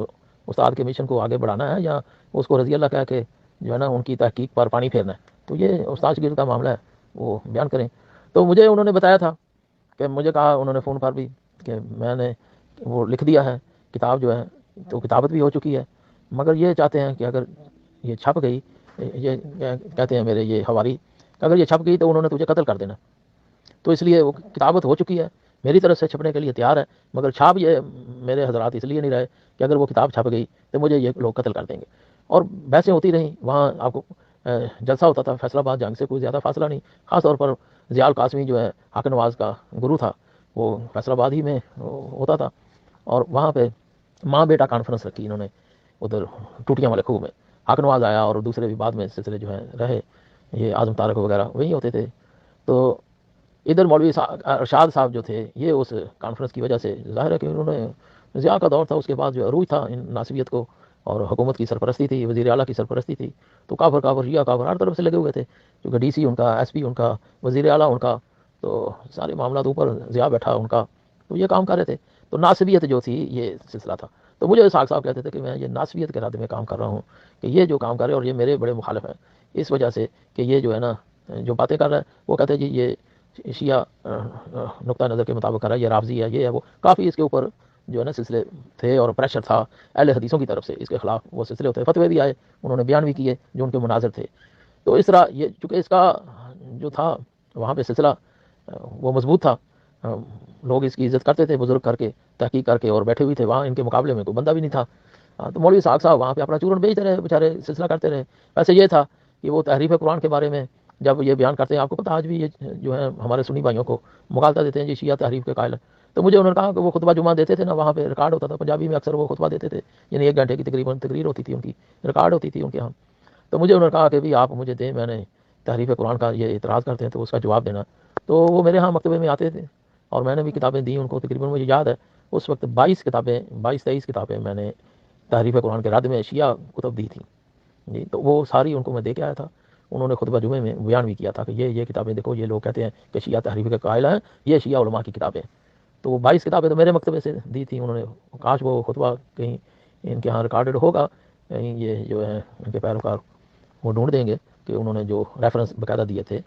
S2: استاد کے مشن کو آگے بڑھانا ہے یا اس کو رضی اللہ کہہ کے جو ہے نا ان کی تحقیق پر پانی پھیرنا ہے, تو یہ استاد شاگرد کا معاملہ ہے, وہ بیان کریں. تو مجھے انہوں نے بتایا تھا کہ مجھے کہا انہوں نے فون پر بھی کہ میں نے وہ لکھ دیا ہے کتاب جو ہے, تو کتابت بھی ہو چکی ہے, مگر یہ چاہتے ہیں کہ اگر یہ چھپ گئی, یہ کہتے ہیں میرے یہ حواری, اگر یہ چھپ گئی تو انہوں نے تجھے قتل کر دینا. تو اس لیے وہ کتابت ہو چکی ہے, میری طرف سے چھپنے کے لیے تیار ہے, مگر چھاپ یہ میرے حضرات اس لیے نہیں رہے کہ اگر وہ کتاب چھپ گئی تو مجھے یہ لوگ قتل کر دیں گے. اور بحثیں ہوتی رہیں وہاں. آپ کو جلسہ ہوتا تھا فیصل آباد, جنگ سے کوئی زیادہ فاصلہ نہیں. خاص طور پر ضیاء القاسمی جو ہے حق نواز کا گرو تھا, وہ فیصل آباد ہی میں ہوتا تھا. اور وہاں پہ ماں بیٹا کانفرنس رکھی انہوں نے ادھر ٹوٹیاں والے خوہ میں. حق نواز آیا اور دوسرے بھی بعد میں سلسلے جو ہیں رہے, یہ اعظم طارق وغیرہ وہی ہوتے تھے. تو ادھر مولوی ارشاد صاحب جو تھے, یہ اس کانفرنس کی وجہ سے ظاہر ہے کہ انہوں نے ضیاء کا دور تھا, اس کے بعد جو عروج تھا ان ناصبیت کو, اور حکومت کی سرپرستی تھی, وزیر اعلیٰ کی سرپرستی تھی. تو کافر شیعہ کافر ہر طرف سے لگے ہوئے تھے, کیونکہ ڈی سی ان کا, ایس پی ان کا, وزیر اعلیٰ ان کا, تو سارے معاملات اوپر ضیاء بیٹھا ان کا, تو یہ کام کر رہے تھے. تو ناصبیت جو تھی یہ سلسلہ تھا. تو مجھے اسحاق صاحب کہتے تھے کہ میں یہ ناصبیت کے ارادے میں کام کر رہا ہوں, کہ یہ جو کام کر رہے ہیں اور یہ میرے بڑے مخالف ہیں اس وجہ سے کہ یہ جو ہے نا جو باتیں کر رہا ہے, وہ کہتے ہیں جی یہ شیعہ نقطہ نظر کے مطابق کر رہا ہے, یہ رافضی ہے, یہ ہے وہ. کافی اس کے اوپر جو ہے نا سلسلے تھے اور پریشر تھا اہل حدیثوں کی طرف سے اس کے خلاف. وہ سلسلے ہوتے, فتوے بھی آئے, انہوں نے بیان بھی کیے جو ان کے مناظر تھے. تو اس طرح یہ چونکہ اس کا جو تھا وہاں پہ سلسلہ وہ مضبوط تھا, لوگ اس کی عزت کرتے تھے, بزرگ کر کے تحقیق کر کے, اور بیٹھے ہوئے تھے وہاں, ان کے مقابلے میں کوئی بندہ بھی نہیں تھا. تو مولوی اسحاق صاحب وہاں پہ اپنا چورن بیچتے رہے بیچارے, سلسلہ کرتے رہے. ویسے یہ تھا کہ وہ تحریف قرآن کے بارے میں جب یہ بیان کرتے ہیں, آپ کو پتہ آج بھی یہ جو ہے ہمارے سنی بھائیوں کو مغالطہ دیتے ہیں جی شیعہ تحریف کے قائل ہیں. تو مجھے انہوں نے کہا کہ وہ خطبہ جمعہ دیتے تھے نا, وہاں پہ ریکارڈ ہوتا تھا پنجابی میں, اکثر وہ خطبہ دیتے تھے, یعنی 1 گھنٹے کی تقریباً تقریر ہوتی تھی ان کی, ریکارڈ ہوتی تھی ان کے ہاں. تو مجھے انہوں نے کہا کہ بھی آپ مجھے دیں, میں نے تحریف قرآن کا یہ اعتراض کرتے ہیں تو اس کا جواب دینا. تو وہ میرے ہاں مکتبے میں آتے تھے اور میں نے بھی کتابیں دیں ان کو, تقریباً مجھے یاد ہے اس وقت 22-23 کتابیں میں نے تحریف قرآن کے رد میں شیعہ کتب دی تھیں جی. تو وہ ساری ان کو میں دے کے آیا تھا. انہوں نے خطبہ جمعے میں بیان بھی کیا تھا کہ یہ کتابیں دیکھو, یہ لوگ کہتے ہیں کہ شیعہ تحریف کے قائل ہیں, یہ شیعہ علماء کی کتابیں. تو وہ 22 کتابیں تو میرے مکتبے سے دی تھیں انہوں نے. کاش وہ خطبہ کہیں ان کے ہاں ریکارڈڈ ہوگا, کہیں یہ جو ہے ان کے پیروکار وہ ڈھونڈ دیں گے کہ انہوں نے جو ریفرنس باقاعدہ دیے تھے.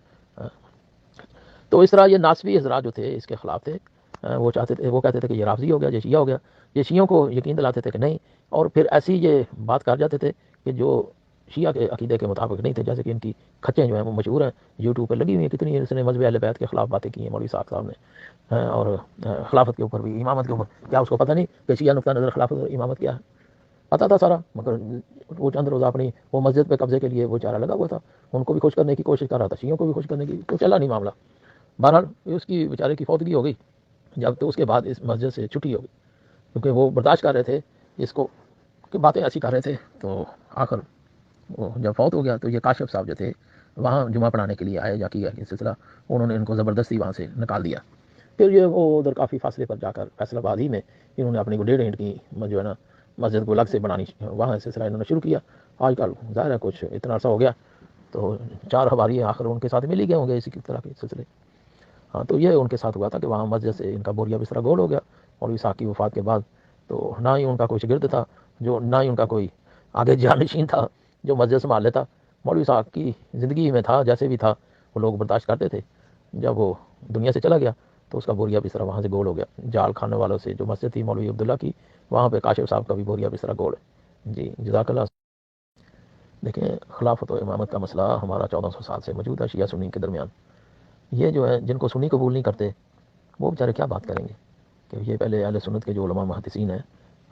S2: تو اس طرح یہ ناصبی حضرات جو تھے اس کے خلاف تھے, وہ چاہتے تھے, وہ کہتے تھے کہ یہ رافضی ہو گیا, یہ شیعہ ہو گیا. یہ شیعوں کو یقین دلاتے تھے کہ نہیں, اور پھر ایسی یہ بات کر جاتے تھے کہ جو شیعہ کے عقیدے کے مطابق نہیں تھے، جیسے کہ ان کی کھچیں جو ہیں وہ مشہور ہیں، یوٹیوب پہ لگی ہوئی ہیں، کتنی اس نے مذہب اہل بیت کے خلاف باتیں کی ہیں مولوی صاحب نے، اور خلافت کے اوپر بھی، امامت کے اوپر، کیا اس کو پتہ نہیں کہ شیعہ نقطہ نظر خلافت اور امامت کیا ہے؟ پتا تھا سارا، مگر وہ چند روز اپنی وہ مسجد پہ قبضے کے لیے وہ چارہ لگا ہوا تھا، ان کو بھی خوش کرنے کی کوشش کر رہا تھا، شیعوں کو بھی خوش کرنے کی، تو چلا نہیں معاملہ۔ بہرحال اس کی بیچارے کی فوتگی ہو گئی جب، تو اس کے بعد اس مسجد سے چھٹی ہو گئی، کیونکہ وہ برداشت کر رہے تھے اس کو کہ باتیں ایسی کر رہے تھے، تو آخر وہ جب فوت ہو گیا تو یہ کاشف صاحب جو تھے وہاں جمعہ پڑھانے کے لیے آئے، یا کیا یہ سلسلہ، انہوں نے ان کو زبردستی وہاں سے نکال دیا۔ پھر یہ وہ ادھر کافی فاصلے پر جا کر فیصل آباد ہی میں انہوں نے اپنی وہ 1.5 اینٹ کی جو ہے نا مسجد کو الگ سے بنانی، وہاں سلسلہ انہوں نے شروع کیا۔ آج کل ظاہر ہے کچھ اتنا عرصہ ہو گیا تو 4 حواری آخر ان کے ساتھ مل ہی گئے ہوں گے اسی طرح کے سلسلے۔ ہاں، تو یہ ان کے ساتھ ہوا تھا کہ وہاں مسجد سے ان کا بوریا بستر گول ہو گیا مولوی صاحب کی وفات کے بعد، تو نہ ہی ان کا کوئی شاگرد تھا جو، نہ ہی ان کا کوئی آگے جانشین تھا جو مسجد سنبھال لیتا۔ مولوی صاحب کی زندگی میں تھا جیسے بھی تھا، وہ لوگ برداشت کرتے تھے، جب وہ دنیا سے چلا گیا تو اس کا بوریا بستر وہاں سے گول ہو گیا، جال کھانے والوں سے جو مسجد تھی مولوی عبداللہ کی، وہاں پہ کاشف صاحب کا بھی بوریا بستر گول ہے۔ جی جزاک اللہ۔ دیکھیں، خلافت و امامت کا مسئلہ ہمارا 1400 سال سے موجود ہے شیعہ سنی کے درمیان۔ یہ جو ہے جن کو سنی قبول نہیں کرتے وہ بیچارے کیا بات کریں گے، کہ یہ پہلے اہل سنت کے جو علماء محدثین ہیں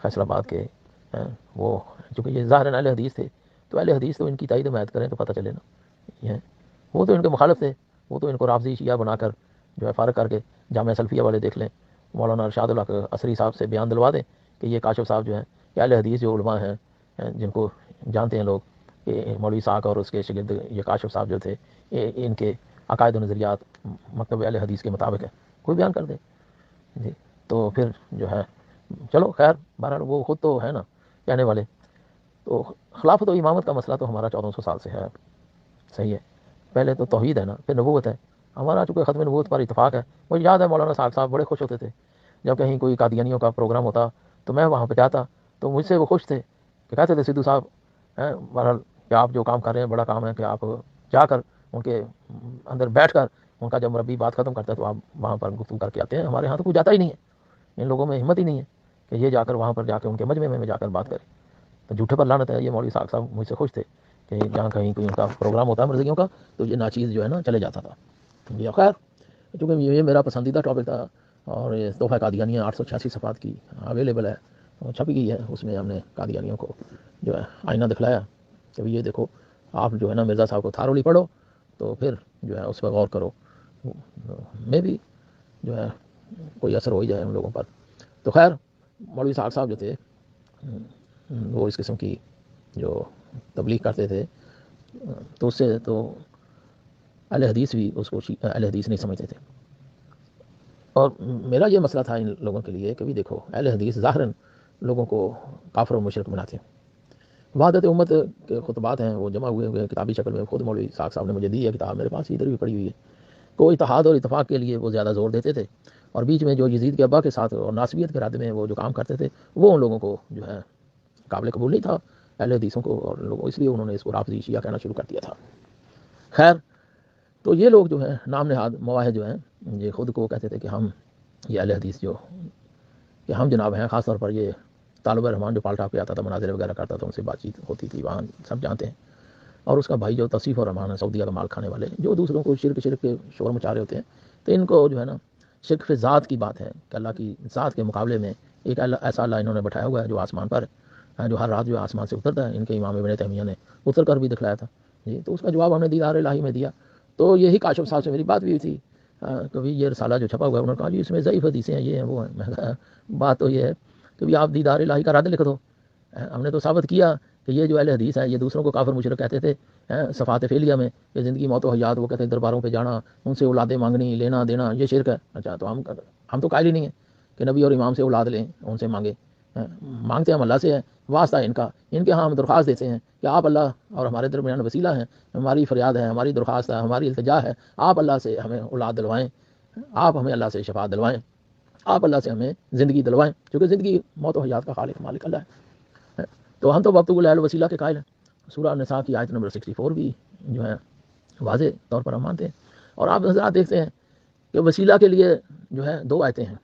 S2: فیصل آباد کے ہیں، وہ چونکہ یہ ظاہراً اہل حدیث تھے، تو اہل حدیث تو ان کی تائید حمایت کریں تو پتہ چلے نا۔ یہ وہ تو ان کے مخالف تھے، وہ تو ان کو رافضی شیعہ بنا کر جو ہے فارغ کر کے جامعہ سلفیہ والے دیکھ لیں، مولانا ارشاد الحق عصری صاحب سے بیان دلوا دیں کہ یہ کاشف صاحب جو ہیں، کہ اہل حدیث جو علماء ہیں جن کو جانتے ہیں لوگ کہ مولوی صاحب اور اس کے شاگرد یہ کاشف صاحب جو تھے، ان کے عقائد و نظریات مکتب اہل حدیث کے مطابق ہے، کوئی بیان کر دے جی، تو پھر جو ہے چلو خیر، بہرحال وہ خود تو ہے نا کہنے والے۔ تو خلافت و امامت کا مسئلہ تو ہمارا 1400 سال سے ہے، صحیح ہے۔ پہلے تو توحید ہے نا، پھر نبوت ہے۔ ہمارا چونکہ ختم نبوت پر اتفاق ہے، مجھے یاد ہے مولانا صاحب بڑے خوش ہوتے تھے جب کہیں کوئی قادیانیوں کا پروگرام ہوتا تو میں وہاں پہ جاتا، تو مجھ سے وہ خوش تھے کہ کہتے تھے سدھو صاحب بہرحال کہ آپ جو کام کر رہے ہیں بڑا کام ہے، کہ آپ جا کر ان کے اندر بیٹھ کر ان کا جب مربی بات ختم کرتا ہے تو آپ وہاں پر گفتگو کر کے آتے ہیں۔ ہمارے ہاں تو کوئی جاتا ہی نہیں ہے، ان لوگوں میں ہمت ہی نہیں ہے کہ یہ جا کر وہاں پر جا کے ان کے مجمع میں جا کر بات کرے، تو جھوٹے پر لعنت ہے۔ یہ مولوی صاحب مجھ سے خوش تھے کہ جہاں کہیں کوئی ان کا پروگرام ہوتا ہے مرزگیوں کا تو یہ ناچیز جو ہے نا چلے جاتا تھا۔ جی خیر، چونکہ یہ میرا پسندیدہ ٹاپک تھا، اور یہ تحفہ قادیانیہ 886 صفحات کی اویلیبل ہے، چھپ گئی ہے، اس میں ہم نے قادیانیوں کو جو ہے آئینہ دکھلایا کہ یہ دیکھو، آپ جو ہے نا مرزا صاحب کو تھارولی پڑھو تو پھر جو ہے اس پر غور کرو، میں بھی جو ہے کوئی اثر ہو ہی جائے ان لوگوں پر۔ تو خیر، مولوی صاحب جو تھے وہ اس قسم کی جو تبلیغ کرتے تھے تو اس سے تو اہل حدیث بھی اس کو اہل حدیث نہیں سمجھتے تھے۔ اور میرا یہ مسئلہ تھا ان لوگوں کے لیے کہ بھی دیکھو، اہل حدیث ظاہراً لوگوں کو کافر و مشرک بناتے ہیں۔ وحدت امت کے خطبات ہیں، وہ جمع ہوئے کتابی شکل میں، خود مولوی صاحب نے مجھے دی ہے کتاب، میرے پاس ادھر بھی پڑی ہوئی ہے۔ کو اتحاد اور اتفاق کے لیے وہ زیادہ زور دیتے تھے، اور بیچ میں جو یزید کے ابا کے ساتھ اور ناسبیت کے رد میں وہ جو کام کرتے تھے وہ ان لوگوں کو جو ہے قابل قبول نہیں تھا اہل حدیثوں کو، اور لوگوں اس لیے انہوں نے اس کو رافضی شیعہ کہنا شروع کر دیا تھا۔ خیر، تو یہ لوگ جو ہیں نام نہاد مواحد جو ہیں، یہ خود کو کہتے تھے کہ ہم یہ اہل حدیث جو کہ ہم جناب ہیں، خاص طور پر یہ طالب الرحمان جو پالٹا پہ آتا تھا، مناظرے وغیرہ کرتا تھا، ان سے بات چیت ہوتی تھی، وہاں سب جانتے ہیں، اور اس کا بھائی جو توصیف الرحمان ہے، سعودیہ کا مال کھانے والے، جو دوسروں کو شرک کے شور مچا رہے ہوتے ہیں، تو ان کو جو ہے نا شرک فی ذات کی بات ہے کہ اللہ کی ذات کے مقابلے میں ایک ایسا اللہ انہوں نے بٹھایا ہوا ہے جو آسمان پر ہے، جو ہر رات جو آسمان سے اترتا ہے۔ ان کے امام ابن تیمیہ نے اتر کر بھی دکھلایا تھا جی، تو اس کا جواب ہم نے دیدار الہی میں دیا۔ تو یہی کاشف صاحب سے میری بات بھی ہوئی تھی، کبھی یہ رسالہ جو چھپا ہوا ہے انہوں نے کہا جی اس میں ضعیف حدیثیں ہیں، یہ ہیں وہ ہیں۔ میں کہا بات تو یہ ہے کہ بھی آپ دیدار الہی کا رد لکھ دو، ہم نے تو ثابت کیا کہ یہ جو اہل حدیث ہے یہ دوسروں کو کافر مشرک کہتے تھے صفات فعلیہ میں، کہ زندگی موت و حیات، وہ کہتے ہیں درباروں پہ جانا، ان سے اولادیں مانگنی، لینا دینا، یہ شرک ہے۔ اچھا، تو ہم تو قائل ہی نہیں ہیں کہ نبی اور امام سے اولاد لیں، ان سے مانگیں، مانگتے ہم اللہ سے ہیں، واسطہ ہے ان کے ہاں ہم درخواست دیتے ہیں کہ آپ اللہ اور ہمارے درمیان وسیلہ ہیں، ہماری فریاد ہے، ہماری درخواست ہے، ہماری التجا ہے، آپ اللہ سے ہمیں اولاد دلوائیں، آپ ہمیں اللہ سے شفاعت دلوائیں، آپ اللہ سے ہمیں زندگی دلوائیں، کیونکہ زندگی موت و حیات کا خالق مالک اللہ ہے۔ تو ہم تو وابتغوا الحل وسیلہ کے قائل ہیں۔ سورہ النساء کی آیت نمبر 64 بھی جو ہے واضح طور پر ہم مانتے ہیں، اور آپ حضرات دیکھتے ہیں کہ وسیلہ کے لیے جو ہے 2 آیتیں ہیں،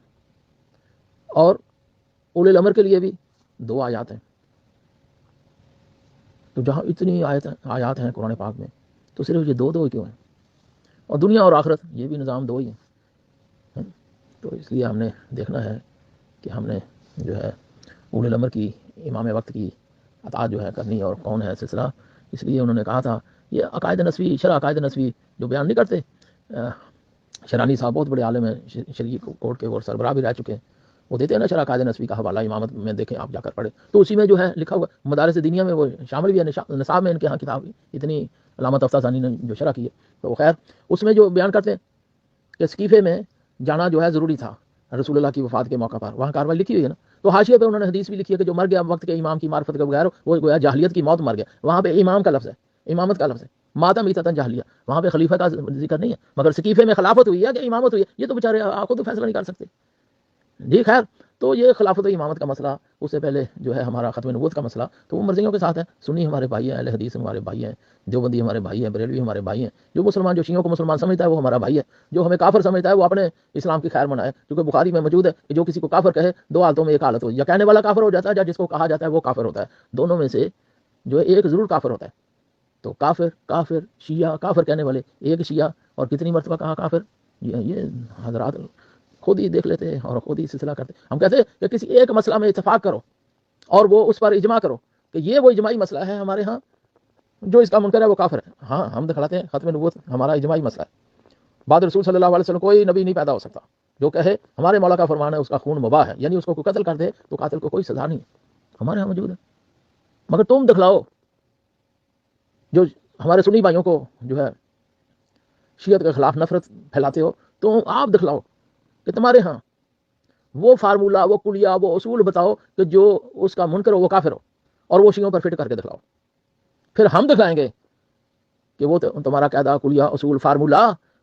S2: اور اولی الامر کے لیے بھی 2 آیات ہیں۔ تو جہاں اتنی آیات ہیں قرآن پاک میں تو صرف یہ دو کیوں ہیں؟ اور دنیا اور آخرت یہ بھی نظام دو ہی ہیں۔ تو اس لیے ہم نے دیکھنا ہے کہ ہم نے جو ہے اولي الامر کی امام وقت کی اطاعت جو ہے کرنی، اور کون ہے سلسلہ، اس لیے انہوں نے کہا تھا یہ عقائد نسوی، شرع عقائد نسوی جو بیان نہیں کرتے، شرانی صاحب بہت بڑے عالم ہیں، شرعی کورٹ کے اور سربراہ بھی رہ چکے ہیں، وہ دیتے ہیں نا شرع عقائد نسوی کا حوالہ امامت میں، دیکھیں آپ جا کر پڑھیں، تو اسی میں جو ہے لکھا ہوا مدارس دینیہ میں وہ شامل بھی ہے، نصاب میں ان کے ہاں کتاب اتنی علامت افسانی نے جو شرح کی ہے، تو خیر اس میں جو بیان کرتے ہیں کہ سقیفے میں جانا جو ہے ضروری تھا رسول اللہ کی وفات کے موقع پر، وہاں کاروائی لکھی ہوئی ہے نا، تو حاشیے پہ انہوں نے حدیث بھی لکھی ہے کہ جو مر گیا وقت کے امام کی معرفت کے بغیر وہ گویا جاہلیت کی موت مر گیا، وہاں پہ امام کا لفظ ہے، امامت کا لفظ ہے، ماتم ایتتن جاہلیہ، وہاں پہ خلیفہ کا ذکر نہیں ہے، مگر سقیفے میں خلافت ہوئی ہے کہ امامت ہوئی ہے، یہ تو بیچارے آپ کو تو فیصلہ نہیں کر سکتے، جی خیر، تو یہ خلافت و امامت کا مسئلہ، اس سے پہلے جو ہے ہمارا ختم نبوت کا مسئلہ، تو وہ مرضیوں کے ساتھ ہے، سنی ہمارے بھائی ہیں، اہل حدیث ہمارے بھائی ہیں، دیوبندی ہمارے بھائی ہیں، بریلوی ہمارے بھائی ہیں، جو مسلمان جو شیعوں کو مسلمان سمجھتا ہے وہ ہمارا بھائی ہے، جو ہمیں کافر سمجھتا ہے وہ اپنے اسلام کی خیر منائے، کیونکہ بخاری میں موجود ہے کہ جو کسی کو کافر کہے دو حالتوں میں ایک حالت ہو، یا کہنے والا کافر ہو جاتا ہے یا جس کو کہا جاتا ہے وہ کافر ہوتا ہے، دونوں میں سے جو ہے ایک ضرور کافر ہوتا ہے، تو کافر شیعہ، کافر کہنے والے ایک شیعہ، اور کتنی مرتبہ کہا کافر، یہ حضرات خود ہی دیکھ لیتے اور خود ہی سلسلہ کرتے، ہم کہتے ہیں کہ کسی ایک مسئلہ میں اتفاق کرو اور وہ اس پر اجماع کرو کہ یہ وہ اجماعی مسئلہ ہے ہمارے ہاں، جو اس کا منکر ہے وہ کافر ہے، ہاں ہم دکھلاتے ہیں ختم نبوت ہمارا اجماعی مسئلہ ہے، بعد رسول صلی اللہ علیہ وسلم کوئی نبی نہیں پیدا ہو سکتا جو کہے ہمارے مولا کا فرمان ہے اس کا خون مباح ہے، یعنی اس کو کوئی قتل کر دے تو قاتل کو کوئی سزا نہیں، ہمارے ہاں موجود ہے، مگر تم دکھلاؤ جو ہمارے سنی بھائیوں کو جو ہے شیعت کے خلاف نفرت پھیلاتے ہو، تو آپ دکھلاؤ کہ تمہارے ہاں وہ فارمولہ، وہ کلیہ، وہ اصول بتاؤ کہ جو اس کا منکر ہو وہ کافر ہو، اور وہ شیعوں پر فٹ کر کے دکھلاؤ، پھر ہم دکھلائیں گے کہ وہ تمہارا قاعدہ، کلیہ، اصول، فارمولہ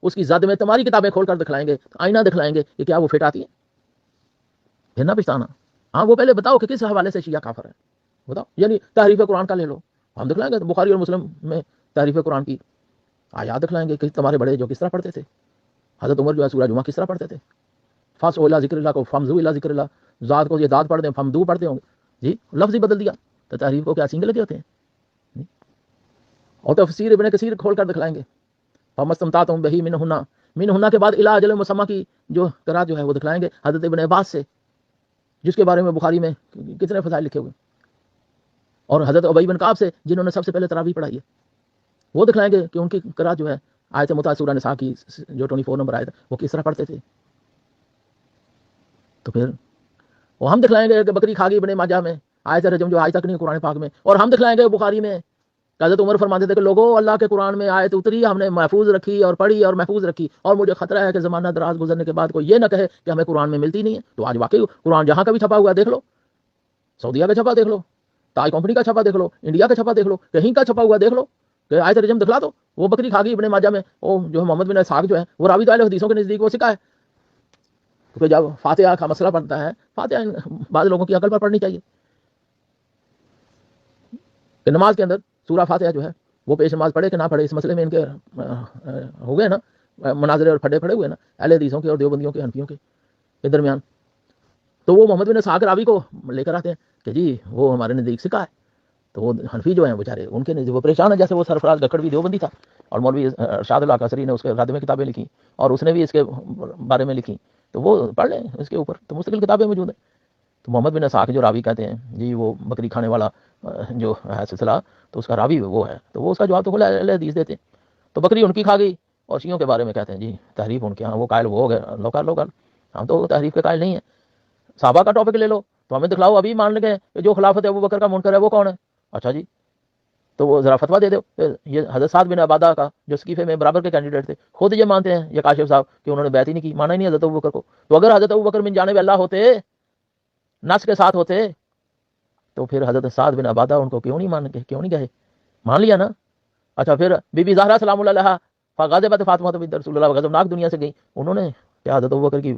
S2: اس کی زد میں تمہاری کتابیں کھول کر دکھلائیں گے، آئینہ دکھلائیں گے کہ کیا وہ فٹ آتی ہے، پھر نہ پچھتانا، ہاں وہ پہلے بتاؤ کہ کس حوالے سے شیعہ کافر ہے، بتاؤ، یعنی تحریف قرآن کا لے لو، ہم دکھلائیں گے بخاری اور مسلم میں تحریف قرآن کی آیات دکھلائیں گے کہ تمہارے بڑے جو کس طرح پڑھتے تھے، حضرت عمر جو ہے سورہ جمعہ کس طرح پڑھتے تھے، فاس اولا ذکر اللہ کو فمزو الا ذکر اللہ، ذات کو یہ داد پڑھ دیں فمدو پڑھتے ہوں گے، جی لفظ ہی بدل دیا، تو تحریف کو کیا سینگے لگے ہوتے ہیں، اور تفسیر ابن کثیر کھول کر دکھلائیں گے، فمستمتعتم بہ منہن کے بعد الی اجل مسمى کی جو قرات جو ہے وہ دکھلائیں گے حضرت ابن عباس سے، جس کے بارے میں بخاری میں کتنے فضائل لکھے ہوئے، اور حضرت ابی بن کعب سے جنہوں نے سب سے پہلے تراویح پڑھائی ہے، وہ دکھلائیں گے کہ ان کی قرات جو ہے آیت متعارف سورہ نساء کی جو 24 نمبر آیت ہے وہ کس طرح پڑھتے تھے، تو پھر وہ ہم دکھلائیں گے کہ بکری کھا گئی ابن ماجہ میں آیت رجم جو آج تک نہیں قرآن پاک میں، اور ہم دکھلائیں گے بخاری میں کہ حضرت عمر فرماتے تھے کہ لوگوں اللہ کے قرآن میں آیت اتری، ہم نے محفوظ رکھی اور پڑھی اور محفوظ رکھی، اور مجھے خطرہ ہے کہ زمانہ دراز گزرنے کے بعد کوئی یہ نہ کہے کہ ہمیں قرآن میں ملتی نہیں ہے، تو آج واقعی قرآن جہاں کا بھی چھپا ہوا دیکھ لو، سعودیہ کا چھپا دیکھ لو، تاج کمپنی کا چھپا دیکھ لو، انڈیا کا چھپا دیکھ لو، کہیں کا چھپا ہوا دیکھ لو کہ آیت رجم دکھلا دو، وہ بکری کھا گئی ابن ماجہ میں، وہ جو محمد بن اسحاق جو ہے وہ راوی تو اہل حدیثوں کے نزدیک وہ سکا ہے، کیونکہ جب فاتحہ کا مسئلہ پڑتا ہے، فاتحہ بعض لوگوں کی عقل پر پڑھنی چاہیے کہ نماز کے اندر سورہ فاتحہ جو ہے وہ پیش نماز پڑھے کہ نہ پڑھے، اس مسئلے میں ان کے ہو گئے نا مناظرے اور پھڑے ہوئے نا اہل حدیثوں کے اور دیوبندیوں کے حنفیوں کے درمیان، تو وہ محمد بن اسحاق راوی کو لے کر آتے ہیں کہ جی وہ ہمارے نزدیک سکا ہے، تو وہ حنفی جو ہیں بیچارے ان کے نزدیک وہ پریشان ہے، جیسے وہ سرفراز گکڑوی دیوبندی تھا اور مولوی ارشاد اللہ قصری نے اس کے رد میں کتابیں لکھی اور اس نے بھی اس کے بارے میں لکھی، تو وہ پڑھ لیں اس کے اوپر، تو مستقل کتابیں موجود ہیں، تو محمد بن اسحاق جو راوی کہتے ہیں جی وہ بکری کھانے والا جو ہے سلسلہ، تو اس کا راوی وہ ہے، تو وہ اس کا جواب تو کھلا اہل حدیث دیتے ہیں، تو بکری ان کی کھا گئی، اور شیعوں کے بارے میں کہتے ہیں جی تحریف ان کے ہاں، وہ قائل وہ ہو گئے، لوکل ہم تو تحریف کے قائل نہیں ہیں، صحابہ کا ٹاپک لے لو تو ہمیں دکھلاؤ ابھی مان لیں کہ جو خلافت ابو بکر کا منکر ہے وہ کون ہے، اچھا جی تو وہ ذرا فتویٰ دے دو، یہ حضرت سعد بن عبادہ کا جو سقیفے میں برابر کے کینڈیڈیٹ تھے خود یہ مانتے ہیں یہ کاشف صاحب کہ انہوں نے بیعت ہی نہیں کی، مانا ہی نہیں حضرت ابو بکر کو، تو اگر حضرت ابو بکر من جانب اللہ ہوتے، نص کے ساتھ ہوتے، تو پھر حضرت سعد بن عبادہ ان کو کیوں نہیں گئے، مان لیا نا، اچھا پھر بی بی زہرا سلام اللہ علیہا فغضبت فاطمہ بنت رسول اللہ، غضبناک دنیا سے گئی، انہوں نے کیا حضرت ابو بکر کی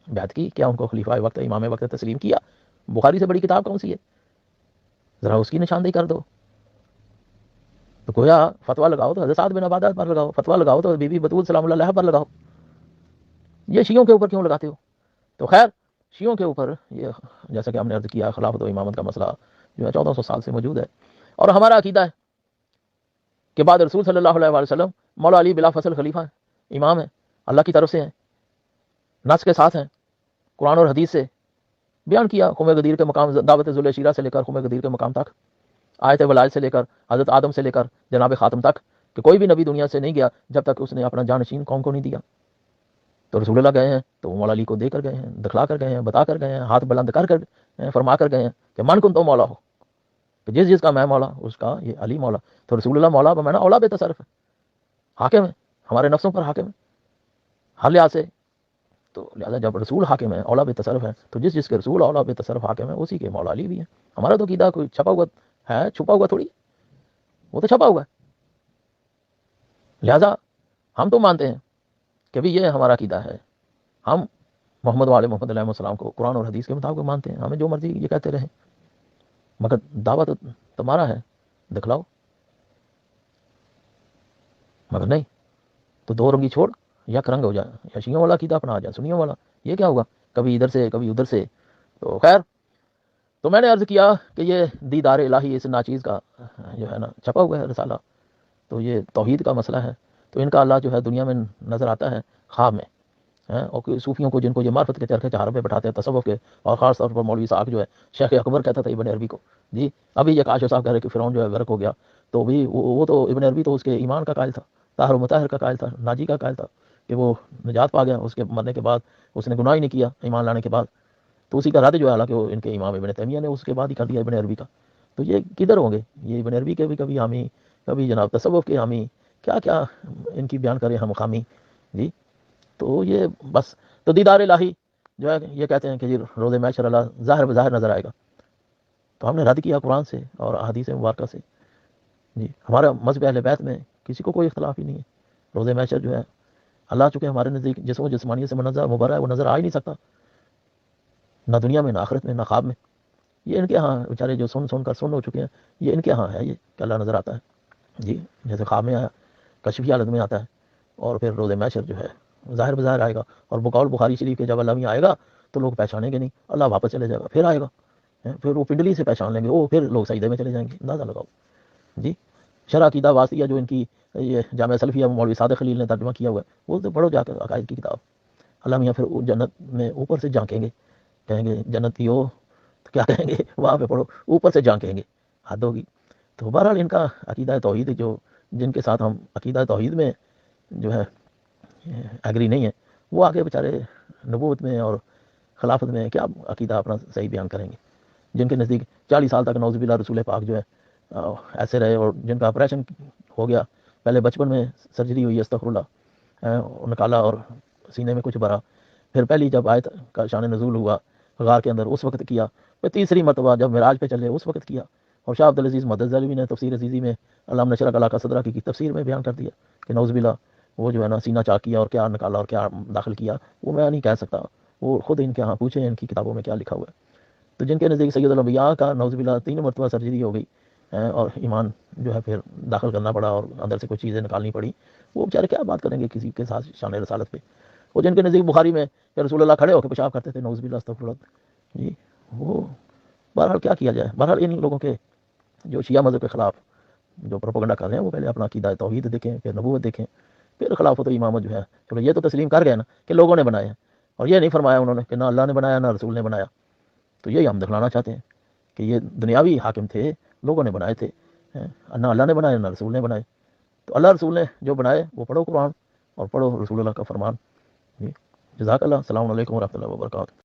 S2: بیعت کی، کیا ان کو خلیفہ وقت امام وقت تسلیم کیا، بخاری سے بڑی کتاب کون سی ہے، ذرا اس کی نشاندہی کر دو، تو گویا فتویٰ لگاؤ تو حضرت سعد بن عبادہ پر لگاؤ، فتویٰ لگاؤ تو بی بی بتول سلام اللہ علیہا پر لگاؤ، یہ شیعوں کے اوپر کیوں لگاتے ہو، تو خیر شیعوں کے اوپر یہ جیسا کہ ہم نے عرض کیا خلافت و امامت کا مسئلہ جو ہے 1400 سال سے موجود ہے، اور ہمارا عقیدہ ہے کہ بعد رسول صلی اللہ علیہ وسلم مولا علی بلا فصل خلیفہ ہیں، امام ہیں، اللہ کی طرف سے ہیں، نص کے ساتھ ہیں، قرآن اور حدیث سے بیان کیا، خم غدیر کے مقام، دعوت ذل شیرہ سے لے کر خم غدیر کے مقام تک، آیت ولایت سے لے کر حضرت آدم سے لے کر جناب خاتم تک، کہ کوئی بھی نبی دنیا سے نہیں گیا جب تک اس نے اپنا جانشین قوم کو نہیں دیا۔ تو رسول اللہ گئے ہیں تو وہ مولا علی کو دے کر گئے ہیں، دکھلا کر گئے ہیں، بتا کر گئے ہیں، ہاتھ بلند کر کر فرما کر گئے ہیں کہ من کن تو مولا ہو، کہ جس جس کا میں مولا اس کا یہ علی مولا۔ تو رسول اللہ مولا بمانا اولا بے تصرف ہے، حاکم ہے، ہمارے نفسوں پر حاکم ہے ہر لحاظ سے۔ تو لہٰذا جب رسول حاکم ہے، اولا بے تصرف ہے، تو جس جس کے رسول اولا بے تصرف حاکم ہے اسی کے مولا علی بھی ہیں۔ ہمارا تو عقیدہ کوئی چھپا ہوا ہے، چھپا ہوا تھوڑی، وہ تو چھپا ہوا ہے۔ لہٰذا ہم تو مانتے ہیں کہ بھی یہ ہمارا عقیدہ ہے، ہم محمد وعلی محمد علیہ السلام کو قرآن اور حدیث کے مطابق مانتے ہیں، ہمیں جو مرضی یہ کہتے رہیں، مگر دعویٰ تو تمہارا ہے، دکھلاؤ۔ مگر نہیں تو دو رنگی چھوڑ، یک رنگ ہو جائے، یا شیعوں والا عقیدہ اپنا آ جائے سنیوں والا، یہ کیا ہوگا، کبھی ادھر سے کبھی ادھر سے۔ تو خیر، تو میں نے عرض کیا کہ یہ دیدار الہی اس ناچیز کا جو ہے نا چھپا ہوا ہے رسالہ، تو یہ توحید کا مسئلہ ہے۔ تو ان کا اللہ جو ہے دنیا میں نظر آتا ہے خواب میں، اور صوفیوں کو جن کو یہ معرفت کے چرخے چہاروں پہ بٹھاتے ہیں تصوف کے، اور خاص طور پر مولوی صاحب جو ہے شیخ اکبر کہتا تھا ابن عربی کو، جی ابھی یہ کاشف صاحب کہہ رہے کہ فرعون جو ہے غرق ہو گیا، تو بھی وہ تو ابن عربی تو اس کے ایمان کا قائل تھا، طاہر و مطہر کا قائل تھا، ناجی کا قائل تھا، کہ وہ نجات پا گیا اس کے مرنے کے بعد، اس نے گناہ ہی نہیں کیا ایمان لانے کے بعد۔ تو اسی کا رد جو ہے حالانکہ وہ ان کے امام ابن تیمیہ نے اس کے بعد ہی کر دیا ابن عربی کا۔ تو یہ کدھر ہوں گے یہ ابن عربی کے بھی کبھی حامی، کبھی جناب تصوف کے حامی، کیا کیا ان کی بیان کریں ہم خامی، جی۔ تو یہ بس، تو دیدار الہی جو ہے یہ کہتے ہیں کہ جی روز محشر اللہ ظاہر بظاہر نظر آئے گا، تو ہم نے رد کیا قرآن سے اور احادیث مبارکہ سے، جی۔ ہمارا مذہب اہل بیت میں کسی کو کوئی اختلاف ہی نہیں ہے، روز محشر جو ہے اللہ چونکہ ہمارے نزدیک جسم و جسمانیت سے منزہ مبرہ ہے، وہ نظر آ ہی نہیں سکتا، نہ دنیا میں، نہ آخرت میں، نہ خواب میں۔ یہ ان کے ہاں بیچارے جو سن کر سن ہو چکے ہیں، یہ ان کے ہاں ہے یہ کہ اللہ نظر آتا ہے، جی، جیسے خواب میں آیا، کشفی حالت میں آتا ہے، اور پھر روز محشر جو ہے ظاہر بظاہر آئے گا۔ اور بقول بخاری شریف کے جب اللہ میں آئے گا تو لوگ پہچانیں گے نہیں، اللہ واپس چلے جائے گا، پھر آئے گا، پھر وہ پنڈلی سے پہچان لیں گے، وہ پھر لوگ سجدے میں چلے جائیں گے، اندازہ لگاؤ، جی۔ شرح عقیدہ واسطیہ جو ان کی یہ جامعہ سلفیہ مولوی صادق خلیل نے ترجمہ کیا ہوا ہے، وہ تو پڑھو جا کر عقائد کی کتاب، اللہ میاں پھر جنت میں اوپر سے جھانکیں گے، کہیں گے جنتی ہو، تو کیا کہیں گے وہاں پہ پڑھو، اوپر سے جھانکیں گے، حد ہوگی۔ تو بہرحال ان کا عقیدہ توحید جو جن کے ساتھ ہم عقیدہ توحید میں جو ہے ایگری نہیں ہے، وہ آگے بیچارے نبوت میں اور خلافت میں کیا عقیدہ اپنا صحیح بیان کریں گے، جن کے نزدیک 40 سال تک نعوذ باللہ رسول پاک جو ہے ایسے رہے، اور جن کا آپریشن ہو گیا، پہلے بچپن میں سرجری ہوئی استغفر اللہ، نکالا اور سینے میں کچھ بھرا، پھر پہلی جب آیت کا شان نزول ہوا غار کے اندر اس وقت کیا، پھر تیسری مرتبہ جب معراج پہ چلے اس وقت کیا، اور شاہ عبدالعزیز مدذلوی نے تفسیر عزیزی میں علامہ نشر کلا کا صدرہ کی تفسیر میں بیان کر دیا کہ نعوذ باللہ وہ جو ہے نا سینہ چاک کیا اور کیا نکالا اور کیا داخل کیا، وہ میں نہیں کہہ سکتا، وہ خود ان کے ہاں پوچھیں ان کی کتابوں میں کیا لکھا ہوا ہے۔ تو جن کے نزدیک سید الانبیاء کا نعوذ باللہ 3 مرتبہ سرجری ہو گئی، اور ایمان جو ہے پھر داخل کرنا پڑا اور اندر سے کچھ چیزیں نکالنی پڑی، وہ بیچارے کیا بات کریں گے کسی کے ساتھ شان رسالت پہ۔ وہ جن کے نزدیک بخاری میں کہ رسول اللہ کھڑے ہو کے پیشاب کرتے تھے، نعوذ باللہ استغفر اللہ، جی، وہ بہرحال کیا کیا جائے۔ بہرحال ان لوگوں کے جو شیعہ مذہب کے خلاف جو پروپیگنڈا کر رہے ہیں، وہ پہلے اپنا عقیدہ توحید دیکھیں، پھر نبوت دیکھیں، پھر خلافت و امامت جو ہے، چلو یہ تو تسلیم کر گئے نا کہ لوگوں نے بنایا، اور یہ نہیں فرمایا انہوں نے کہ نہ اللہ نے بنایا نہ رسول نے بنایا۔ تو یہی ہم دکھلانا چاہتے ہیں کہ یہ دنیاوی حاکم تھے، لوگوں نے بنائے تھے، نہ اللہ نے بنائے نہ رسول نے بنائے۔ تو اللہ رسول نے جو بنائے وہ پڑھو قرآن اور پڑھو رسول اللہ کا فرمان، جی۔ جزاک اللہ، السلام علیکم ورحمۃ اللہ وبرکاتہ۔